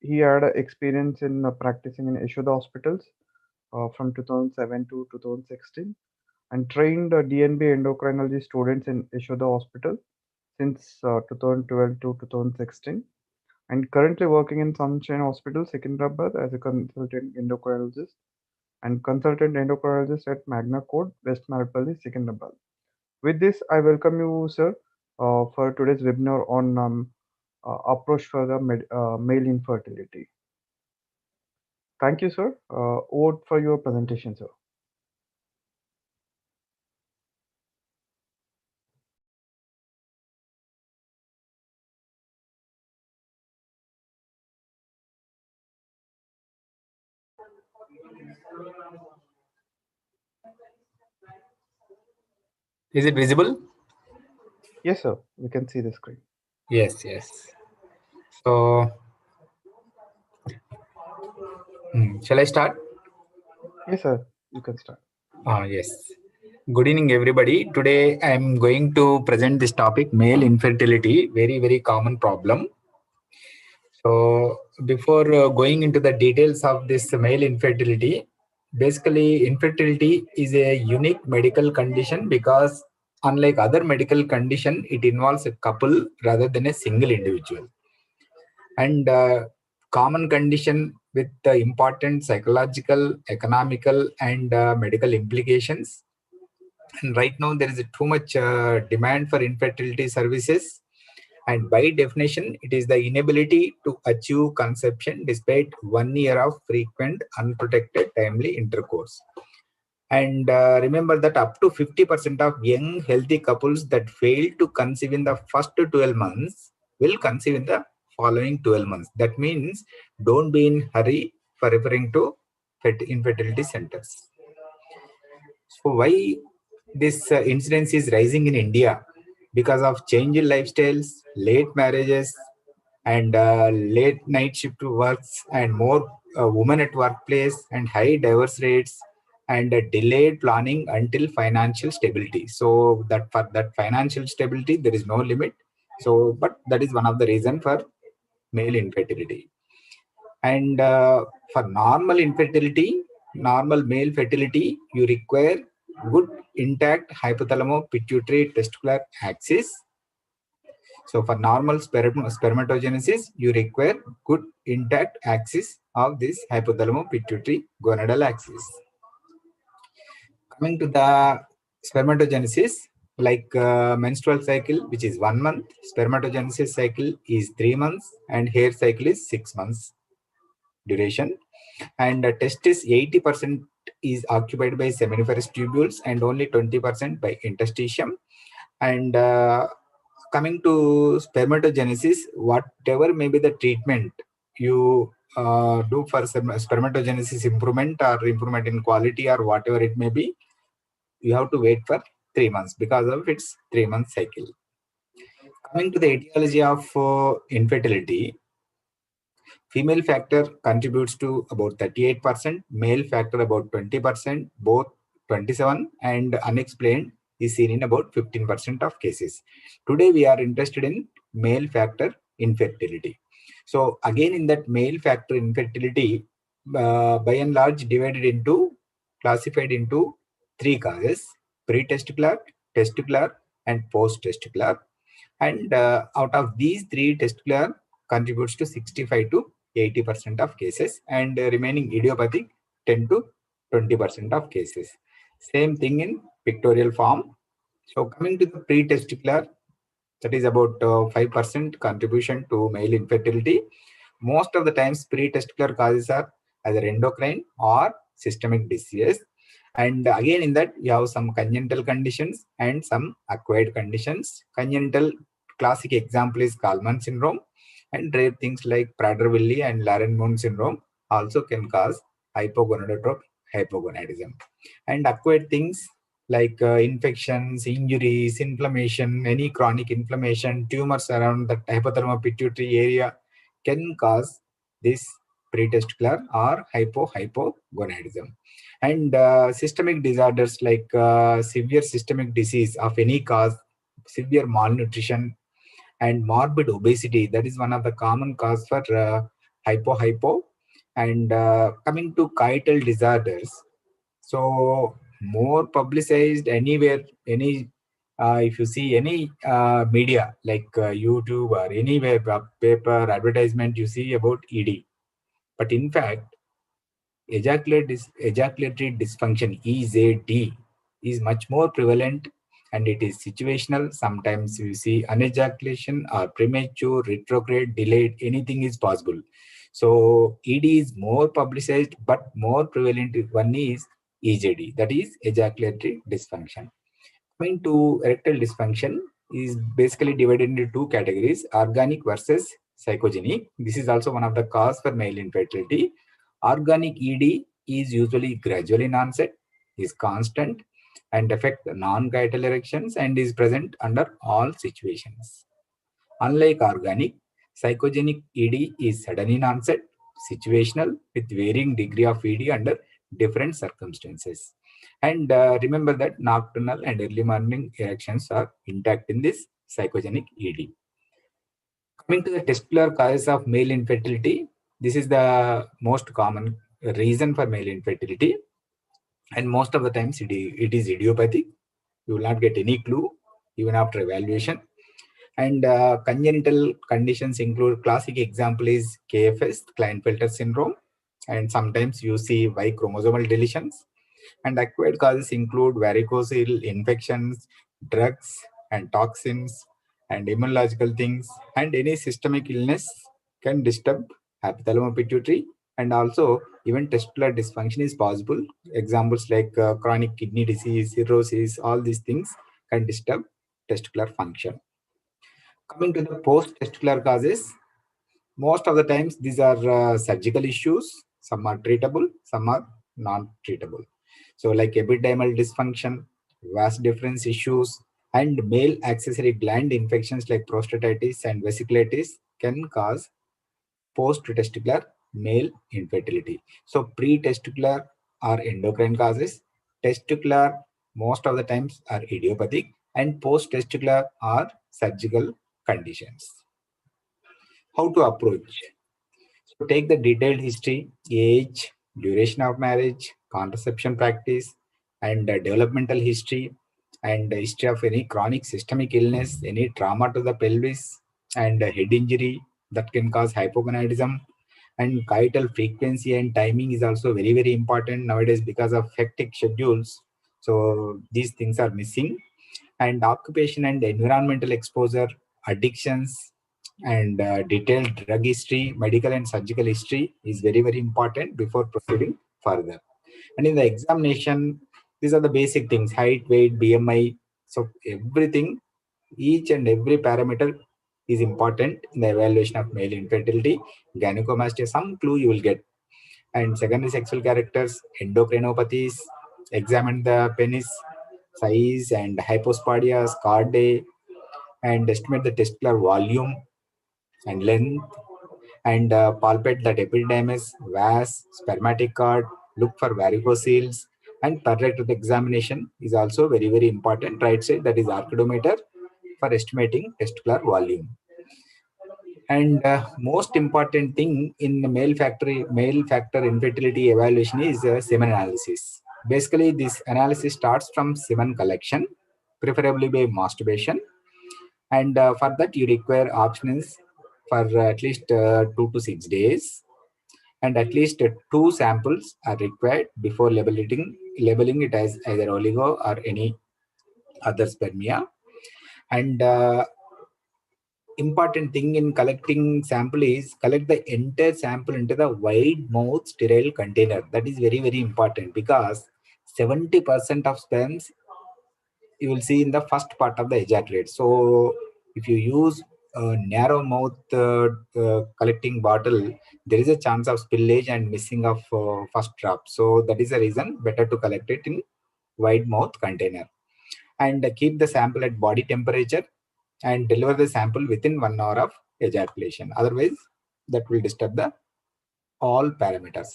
he had experience in practicing in Yashoda hospitals from 2007 to 2016, and trained DNB endocrinology students in Yashoda Hospital since 2012 to 2016, and currently working in Sunshine Hospital, Secunderabad as a consultant endocrinologist and consultant endocrinologist at Magna Code, West Maradpalli, Secunderabad. With this, I welcome you, sir, for today's webinar on approach for the male infertility. Thank you, sir. Over for your presentation, sir. Is it visible? Yes, sir. We can see the screen. Yes, yes. So, shall I start? Yes, sir. You can start. Yes. Good evening, everybody. Today, I am going to present this topic, male infertility, very, very common problem. So before going into the details of this male infertility, basically infertility is a unique medical condition because unlike other medical condition, it involves a couple rather than a single individual. And common condition with the important psychological, economical, and medical implications. And right now, there is too much demand for infertility services. And by definition, it is the inability to achieve conception despite 1 year of frequent, unprotected, timely intercourse. And remember that up to 50% of young, healthy couples that fail to conceive in the first 12 months will conceive in the following 12 months. That means don't be in hurry for referring to infertility centers. So why this incidence is rising in India? Because of change in lifestyles, late marriages, and late night shift works, and more women at workplace, and high divorce rates, and delayed planning until financial stability. So that for that financial stability, there is no limit. So, but that is one of the reason for male infertility. And for normal infertility, normal male fertility, you require good intact hypothalamo-pituitary testicular axis. So for normal spermatogenesis, you require good intact axis of this hypothalamo-pituitary gonadal axis. Coming to the spermatogenesis, like menstrual cycle, which is 1 month, spermatogenesis cycle is 3 months, and hair cycle is 6 months duration. And testis 80% is occupied by seminiferous tubules and only 20% by interstitium. And coming to spermatogenesis, whatever may be the treatment you do for spermatogenesis improvement or improvement in quality or whatever it may be, you have to wait for 3 months because of its 3-month cycle. Coming to the etiology of infertility, female factor contributes to about 38%, male factor about 20%, both 27, and unexplained is seen in about 15% of cases. Today we are interested in male factor infertility. So again, in that male factor infertility, by and large classified into 3 causes: pre-testicular, testicular, and post-testicular. And out of these 3, testicular contributes to 65 to 80% of cases, and remaining idiopathic 10 to 20% of cases. Same thing in pictorial form. So coming to the pre-testicular, that is about 5% contribution to male infertility. Most of the times, pre-testicular causes are either endocrine or systemic disease. And again, in that, you have some congenital conditions and some acquired conditions. Congenital classic example is Kallmann syndrome, and rare things like Prader-Willi and Larenmoen syndrome also can cause hypogonadotropic hypogonadism. And acquired things like infections, injuries, inflammation, any chronic inflammation, tumors around the hypothalamo-pituitary area can cause this pretesticular or hypogonadism. And systemic disorders like severe systemic disease of any cause, severe malnutrition, and morbid obesity, that is one of the common cause for hypo. And coming to coital disorders, so more publicized anywhere, if you see any media like YouTube or anywhere, paper, advertisement, you see about ED. But in fact, ejaculatory dysfunction, EAD, is much more prevalent, and it is situational. Sometimes you see unejaculation or premature, retrograde, delayed, anything is possible. So ED is more publicized, but more prevalent one is EJD, that is ejaculatory dysfunction. Coming to erectile dysfunction is basically divided into 2 categories: organic versus psychogenic. This is also one of the cause for male infertility. Organic ED is usually gradual in onset, is constant, and affect non-coital erections, and is present under all situations. Unlike organic, psychogenic ED is sudden in onset, situational, with varying degree of ED under different circumstances. And remember that nocturnal and early morning erections are intact in this psychogenic ED. Coming to the testicular causes of male infertility, this is the most common reason for male infertility, and most of the times it is idiopathic. You will not get any clue even after evaluation. And congenital conditions include, classic example is KFS, Klinefelter syndrome, and sometimes you see Y chromosomal deletions. And acquired causes include varicocele infections, drugs and toxins, and immunological things, and any systemic illness can disturb hypothalamo-pituitary, and also even testicular dysfunction is possible. Examples like chronic kidney disease, cirrhosis, all these things can disturb testicular function. Coming to the post-testicular causes, most of the times these are surgical issues. Some are treatable, some are non-treatable. So like epidermal dysfunction, vas deferens issues, and male accessory gland infections like prostatitis and vesiculitis can cause post-testicular male infertility. So pre-testicular are endocrine causes, testicular most of the times are idiopathic, and post-testicular are surgical conditions. How to approach? So take the detailed history, age, duration of marriage, contraception practice, and developmental history, and history of any chronic systemic illness, any trauma to the pelvis, and head injury that can cause hypogonadism. And coital frequency and timing is also very, very important nowadays because of hectic schedules. So these things are missing. And occupation and environmental exposure, addictions, and detailed drug history, medical and surgical history is very, very important before proceeding further. And in the examination, these are the basic things: height, weight, BMI. So everything, each and every parameter is important in the evaluation of male infertility. Gynecomastia, some clue you will get. And secondary sexual characters, endocrinopathies, examine the penis size and hyposporia, scar day, and estimate the testicular volume and length, and palpate the epidermis, vas, spermatic cord, look for varicoceles, and per rectal examination is also very, very important. Right side, that is archidometer for estimating testicular volume. And most important thing in the male factor infertility evaluation is semen analysis. Basically, this analysis starts from semen collection, preferably by masturbation. And for that, you require abstinence for at least 2 to 6 days. And at least 2 samples are required before labeling it as either oligo or any other spermia. And important thing in collecting sample is collect the entire sample into the wide mouth sterile container. That is very, very important because 70% of sperms you will see in the first part of the ejaculate. So if you use a narrow mouth collecting bottle, there is a chance of spillage and missing of first drop. So that is the reason better to collect it in wide mouth container. And keep the sample at body temperature and deliver the sample within 1 hour of ejaculation. Otherwise, that will disturb the all parameters.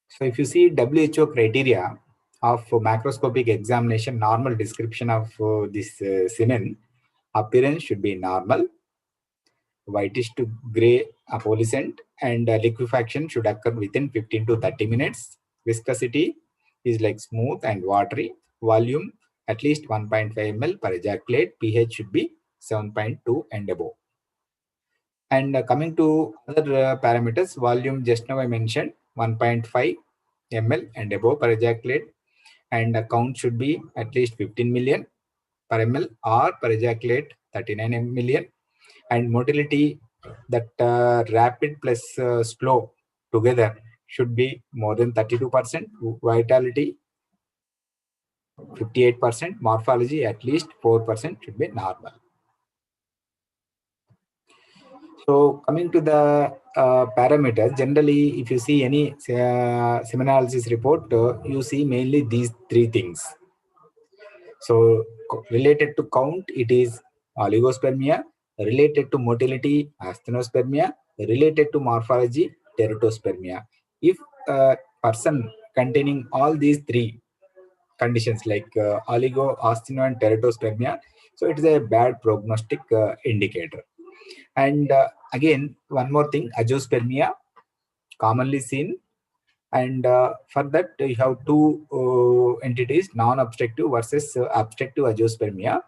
So if you see WHO criteria of macroscopic examination, normal description of this semen, appearance should be normal, whitish to gray apolescent, and liquefaction should occur within 15 to 30 minutes. Viscosity is like smooth and watery. Volume at least 1.5 ml per ejaculate. pH should be 7.2 and above. And coming to other parameters, volume just now I mentioned 1.5 ml and above per ejaculate, and count should be at least 15 million per ml or per ejaculate 39 million. And motility, that rapid plus slow together should be more than 32%. Vitality 58%. Morphology at least 4% should be normal. So coming to the parameters, generally if you see any semen analysis report, you see mainly these 3 things. So related to count, it is oligospermia; related to motility, asthenospermia; related to morphology, teratospermia. If a person containing all these 3 conditions like oligo, astheno, and teratospermia, so it is a bad prognostic indicator. And again, one more thing, azoospermia, commonly seen. And for that, you have two entities, non-obstructive versus obstructive azoospermia.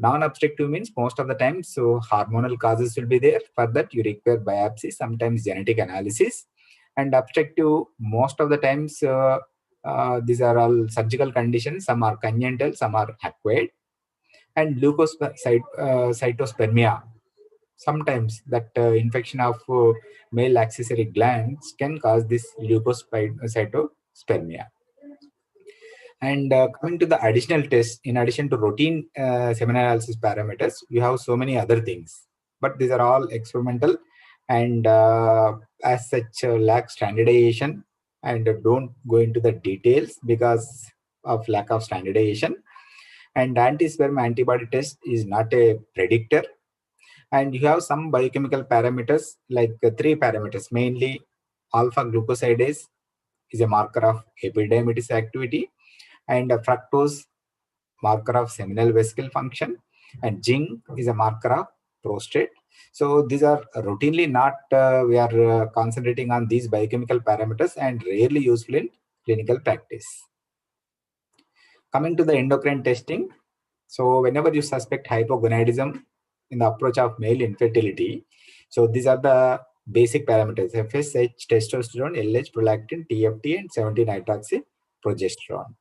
Non-obstructive means most of the time, so hormonal causes will be there. For that, you require biopsy, sometimes genetic analysis. And obstructive, most of the times, these are all surgical conditions. Some are congenital, some are acquired. And leukocytospermia, sometimes that infection of male accessory glands can cause this leukocytospermia. And coming to the additional tests, in addition to routine semen analysis parameters, you have so many other things. But these are all experimental and as such lack standardization, and don't go into the details because of lack of standardization. And anti-sperm antibody test is not a predictor. And you have some biochemical parameters like three parameters, mainly alpha glucosidase is a marker of epididymitis activity, and fructose marker of seminal vesicle function, and zinc is a marker of prostate. So these are routinely not, we are concentrating on these biochemical parameters and rarely useful in clinical practice. Coming to the endocrine testing, so whenever you suspect hypogonadism in the approach of male infertility, so these are the basic parameters: FSH, testosterone, LH, prolactin, TFT, and 17-hydroxy progesterone.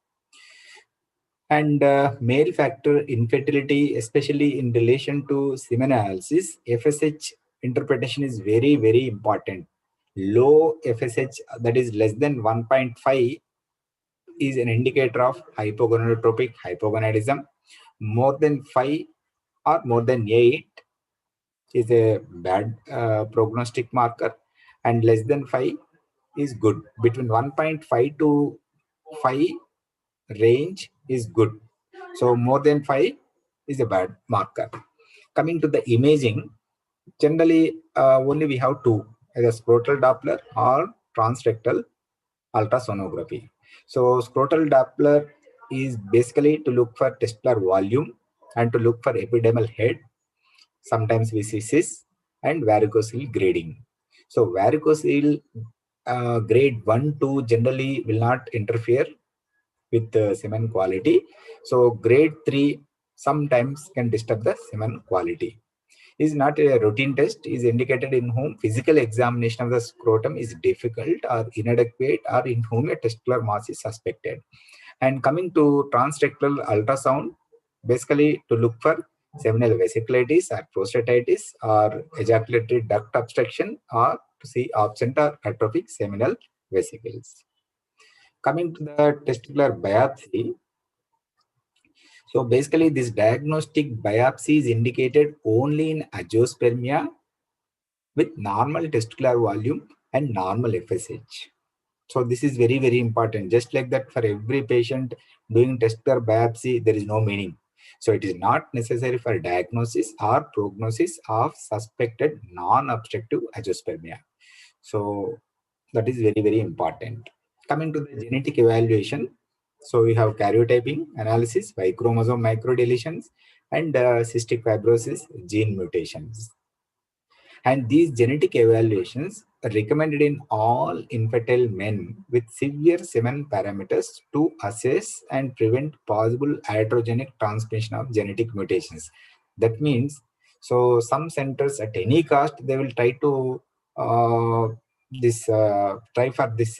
And male factor infertility, especially in relation to semen analysis, FSH interpretation is very, very important. Low FSH, that is less than 1.5, is an indicator of hypogonadotropic hypogonadism. More than 5 or more than 8 is a bad prognostic marker, and less than 5 is good. Between 1.5 to 5 range is good. So more than 5 is a bad marker. Coming to the imaging, generally only we have two, either scrotal Doppler or transrectal ultrasonography. So scrotal Doppler is basically to look for testicular volume and to look for epidermal head. Sometimes we see cysts and varicocele grading. So varicocele grade 1, 2 generally will not interfere with the semen quality. So grade 3 sometimes can disturb the semen quality. Is not a routine test, is indicated in whom physical examination of the scrotum is difficult or inadequate, or in whom a testicular mass is suspected. And coming to transrectal ultrasound, basically to look for seminal vesiculitis or prostatitis or ejaculatory duct obstruction, or to see absent or atrophic seminal vesicles. Coming to the testicular biopsy, so basically this diagnostic biopsy is indicated only in azoospermia with normal testicular volume and normal FSH. So this is very, very important. Just like that, for every patient doing testicular biopsy, there is no meaning. So it is not necessary for diagnosis or prognosis of suspected non-obstructive azoospermia. So that is very, very important. Coming to the genetic evaluation, so we have karyotyping analysis, Y chromosome microdeletions, and cystic fibrosis gene mutations. And these genetic evaluations are recommended in all infertile men with severe semen parameters to assess and prevent possible iatrogenic transmission of genetic mutations. That means, so some centers at any cost, they will try to try for this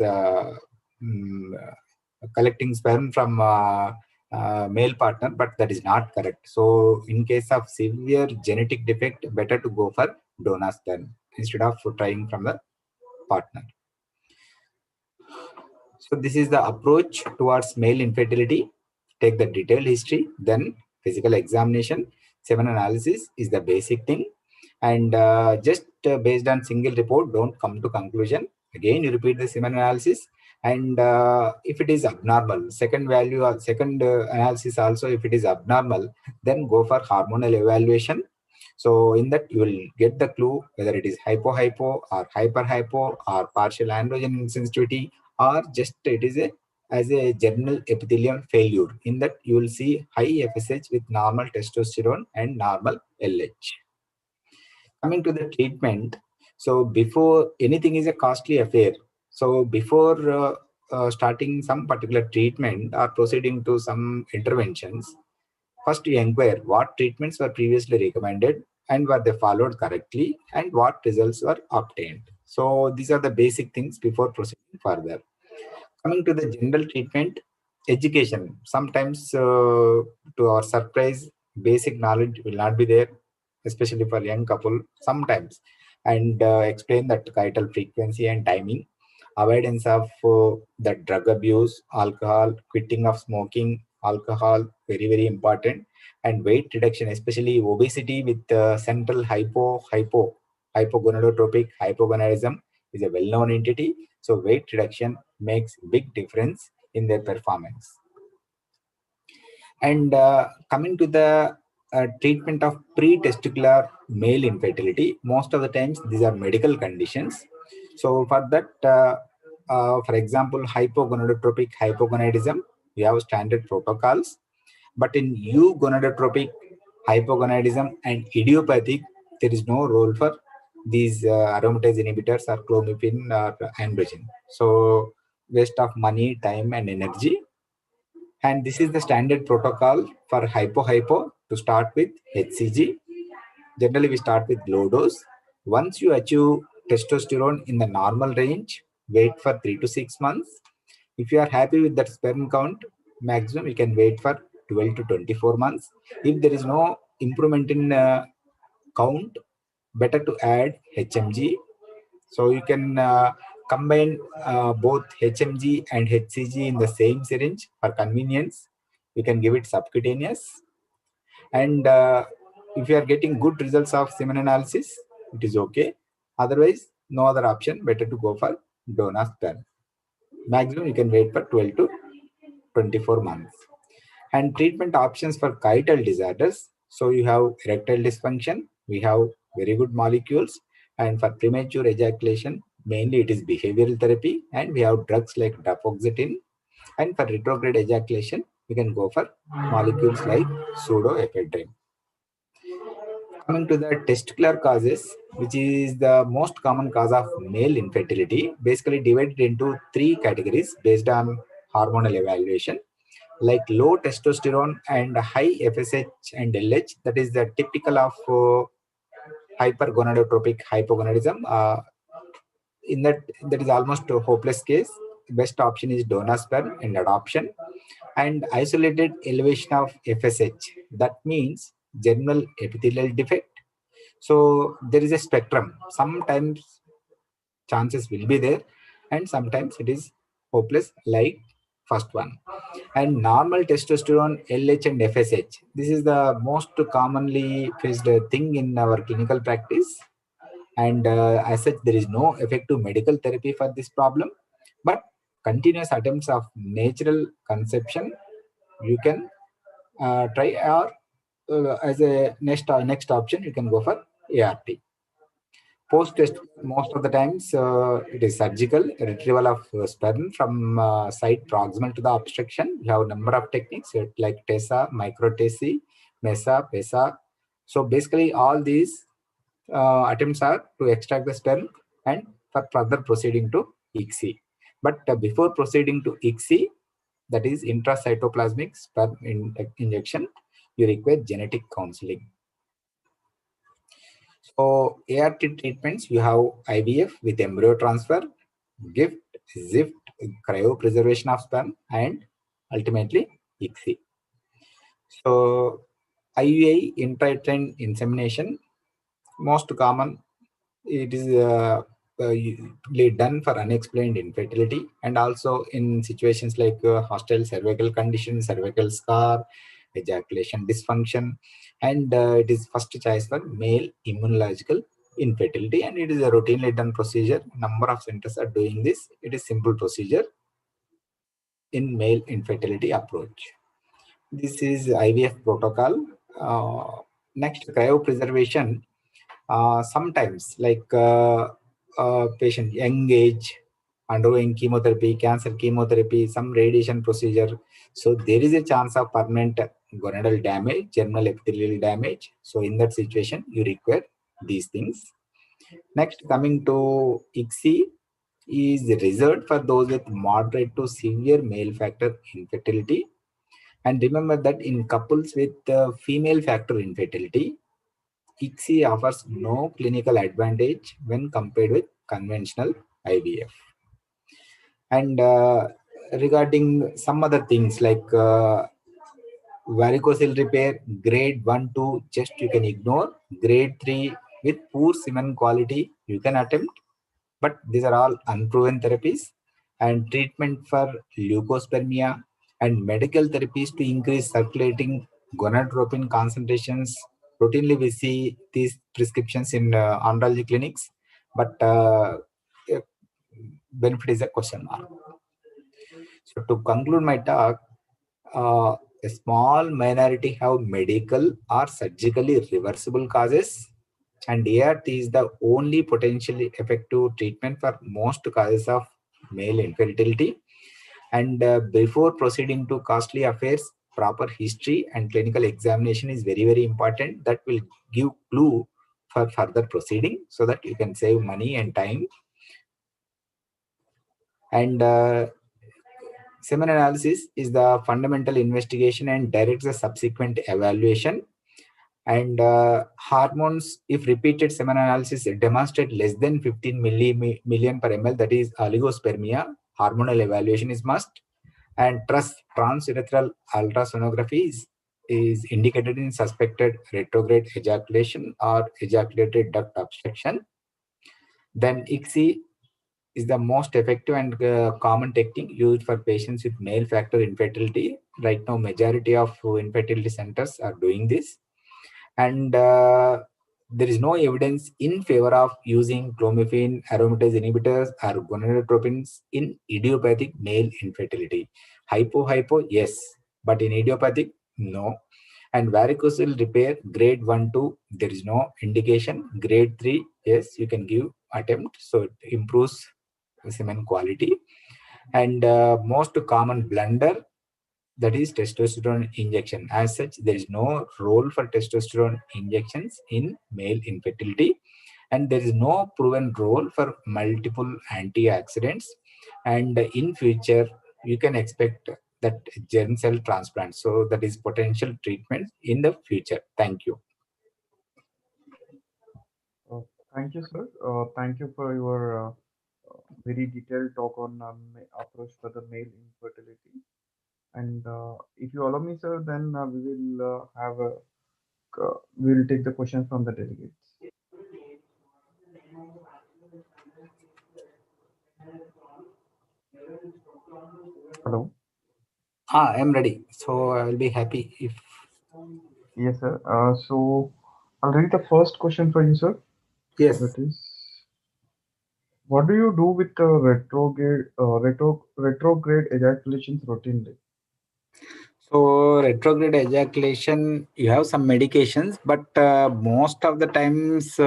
collecting sperm from male partner, but that is not correct. So in case of severe genetic defect, better to go for donor sperm instead of trying from the partner. So this is the approach towards male infertility. Take the detailed history, then physical examination. Semen analysis is the basic thing. And just based on single report, don't come to conclusion. Again, you repeat the semen analysis. And if it is abnormal, second value or second analysis also, if it is abnormal, then go for hormonal evaluation. So in that you will get the clue whether it is hypo or hyper or partial androgen insensitivity, or just it is as a general epithelial failure. In that you will see high FSH with normal testosterone and normal LH. Coming to the treatment, so before anything is a costly affair. So before starting some particular treatment or proceeding to some interventions, first you inquire what treatments were previously recommended and were they followed correctly and what results were obtained. So these are the basic things before proceeding further. Coming to the general treatment, education. Sometimes, to our surprise, basic knowledge will not be there, especially for young couple. Sometimes, and explain that coital frequency and timing, avoidance of the drug abuse, alcohol, quitting of smoking, alcohol, very important, and weight reduction, especially obesity with central hypogonadotropic hypogonadism is a well-known entity. So weight reduction makes big difference in their performance. And coming to the treatment of pre-testicular male infertility, most of the times these are medical conditions. So for that, for example, hypogonadotropic hypogonadism, we have standard protocols. But in eugonadotropic hypogonadism and idiopathic, there is no role for these aromatase inhibitors or clomipin or androgen. So waste of money, time, and energy. And this is the standard protocol for hypo to start with HCG. Generally, we start with low dose. Once you achieve testosterone in the normal range, wait for 3 to 6 months. If you are happy with that sperm count, maximum you can wait for 12 to 24 months. If there is no improvement in count, better to add HMG. So you can combine both HMG and HCG in the same syringe for convenience. You can give it subcutaneous. And if you are getting good results of semen analysis, it is okay. Otherwise, no other option, better to go for donor sperm. Maximum you can wait for 12 to 24 months. And treatment options for coital disorders. So you have erectile dysfunction, we have very good molecules. And for premature ejaculation, mainly it is behavioral therapy, and we have drugs like dapagliflozin. And for retrograde ejaculation, we can go for molecules like pseudoephedrine. Coming to the testicular causes, which is the most common cause of male infertility, basically divided into 3 categories based on hormonal evaluation, like low testosterone and high FSH and LH. That is the typical of hypergonadotropic hypogonadism. In that is almost a hopeless case. Best option is donor sperm and adoption. And isolated elevation of FSH, that means germinal epithelial defect. So there is a spectrum. Sometimes chances will be there, and sometimes it is hopeless, like first one. And normal testosterone, LH and FSH, this is the most commonly faced thing in our clinical practice. And as such, there is no effective medical therapy for this problem, but continuous attempts of natural conception you can try, or as a next option you can go for ART. Post test, most of the times it is surgical retrieval of sperm from site proximal to the obstruction. We have a number of techniques like TESA, micro-TESI, MESA, PESA. So basically all these attempts are to extract the sperm and for further proceeding to ICSI. But before proceeding to ICSI, that is intracytoplasmic sperm injection, you require genetic counseling. So ART treatments, you have IVF with embryo transfer, GIFT, ZIFT, cryopreservation of sperm, and ultimately ICSI. So IUI, intrauterine insemination, most common. It is done for unexplained infertility, and also in situations like hostile cervical condition, cervical scar, ejaculation dysfunction, and it is first choice for male immunological infertility, and it is a routinely done procedure. Number of centers are doing this. It is simple procedure in male infertility approach. This is IVF protocol. Next, cryopreservation. Sometimes, like patient young age, undergoing chemotherapy, cancer chemotherapy, some radiation procedure. So there is a chance of permanent gonadal damage, germinal epithelial damage. So in that situation, you require these things. Next, coming to ICSI is reserved for those with moderate to severe male factor infertility. And remember that in couples with female factor infertility, ICSI offers no clinical advantage when compared with conventional IVF. And regarding some other things like varicocele repair, grade 1, 2, just you can ignore. Grade 3 with poor semen quality, you can attempt. But these are all unproven therapies. And treatment for leukospermia and medical therapies to increase circulating gonadotropin concentrations. Routinely, we see these prescriptions in oncology clinics, but benefit is a question mark. So to conclude my talk, a small minority have medical or surgically reversible causes, and ART is the only potentially effective treatment for most causes of male infertility. And before proceeding to costly affairs, proper history and clinical examination is very, very important. That will give clue for further proceeding so that you can save money and time. And semen analysis is the fundamental investigation and directs the subsequent evaluation. And hormones, if repeated semen analysis demonstrate less than 15 million per ml, that is oligospermia, hormonal evaluation is must. And transurethral ultrasonography is indicated in suspected retrograde ejaculation or ejaculated duct obstruction. Then ICSI is the most effective and common technique used for patients with male factor infertility. Right now, majority of infertility centers are doing this. And there is no evidence in favor of using clomiphene aromatase inhibitors or gonadotropins in idiopathic male infertility. Hypo, yes, but in idiopathic, no. And varicocele repair, grade 1, 2, there is no indication. Grade 3, yes, you can give attempt, so it improves semen quality. And most common blunder, that is testosterone injection. As such, there is no role for testosterone injections in male infertility, and there is no proven role for multiple antioxidants. And in future, you can expect that germ cell transplant. So that is potential treatment in the future. Thank you. Thank you, sir. Thank you for your very detailed talk on approach for the male infertility. And if you allow me, sir, then we will we will take the questions from the delegates. Hello. I am ready. So I will be happy if. Yes, sir. So I'll read the first question for you, sir. Yes. That is, what do you do with the retrograde ejaculations routinely? So retrograde ejaculation, you have some medications, but most of the times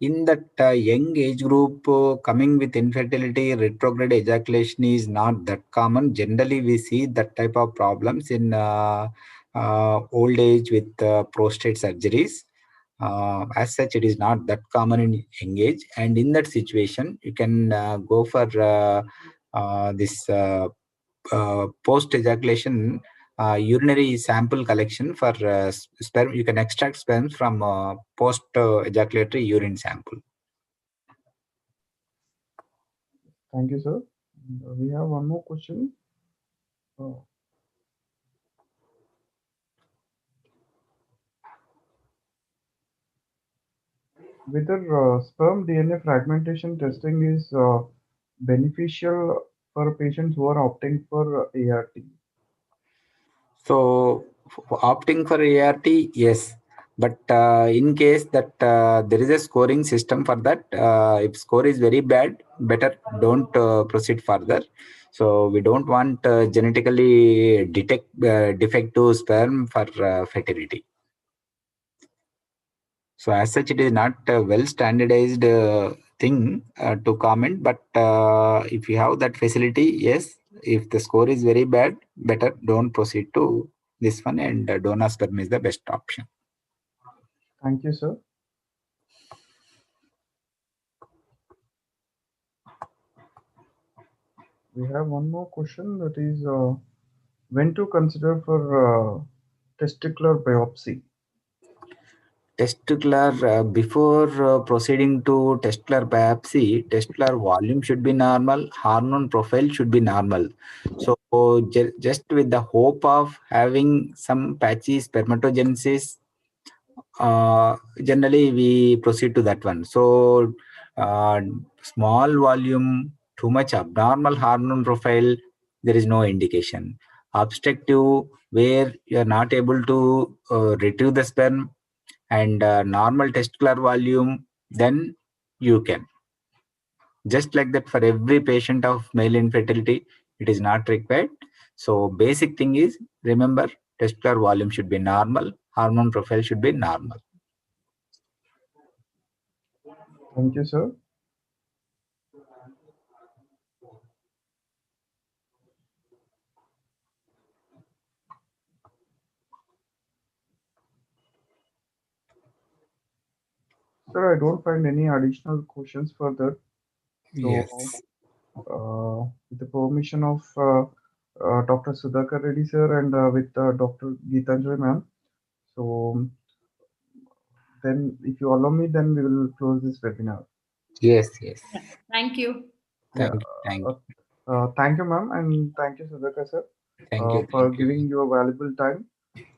in that young age group coming with infertility, retrograde ejaculation is not that common. Generally, we see that type of problems in old age with prostate surgeries. As such, it is not that common in young age. And in that situation, you can go for this post ejaculation urinary sample collection for sperm. You can extract sperm from post ejaculatory urine sample. Thank you, sir. We have one more question. Whether sperm DNA fragmentation testing is beneficial for patients who are opting for ART. So opting for ART, yes. But in case that there is a scoring system for that, if score is very bad, better don't proceed further. So we don't want genetically defective sperm for fertility. So as such, it is not a well standardized thing to comment. But if you have that facility, yes. If the score is very bad, better don't proceed to this one, and donor sperm is the best option. Thank you, sir. We have one more question, that is when to consider for testicular biopsy. Testicular, before proceeding to testicular biopsy, testicular volume should be normal, hormone profile should be normal. So just with the hope of having some patchy spermatogenesis, generally we proceed to that one. So uh, small volume, too much abnormal hormone profile, there is no indication. Obstructive, where you are not able to retrieve the sperm, and normal testicular volume, then you can. Just like that, for every patient of male infertility, it is not required. So basic thing is, remember, testicular volume should be normal, hormone profile should be normal. Thank you, sir. Sir, I don't find any additional questions further. So, Yes. with the permission of Dr. Sudhakar Reddy sir and with Dr. Geetanjali ma'am, so then if you allow me, then we will close this webinar. Yes, yes. Yeah. Thank you. Yeah. Thank you. Thank Uh, you. thank you, ma'am, and thank you, Sudhakar sir, Thank you. for Thank you. giving your valuable time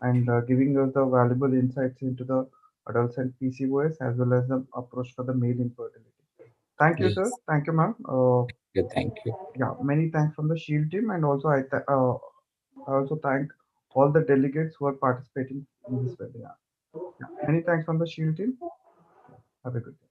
and giving us the valuable insights into the adolescent PCOS as well as the approach for the male infertility. Thank you, sir. Yes. Thank you, ma'am. Thank you. Yeah, many thanks from the Shield team, and also I also thank all the delegates who are participating in this webinar. Yeah, many thanks from the Shield team. Yeah, have a good day.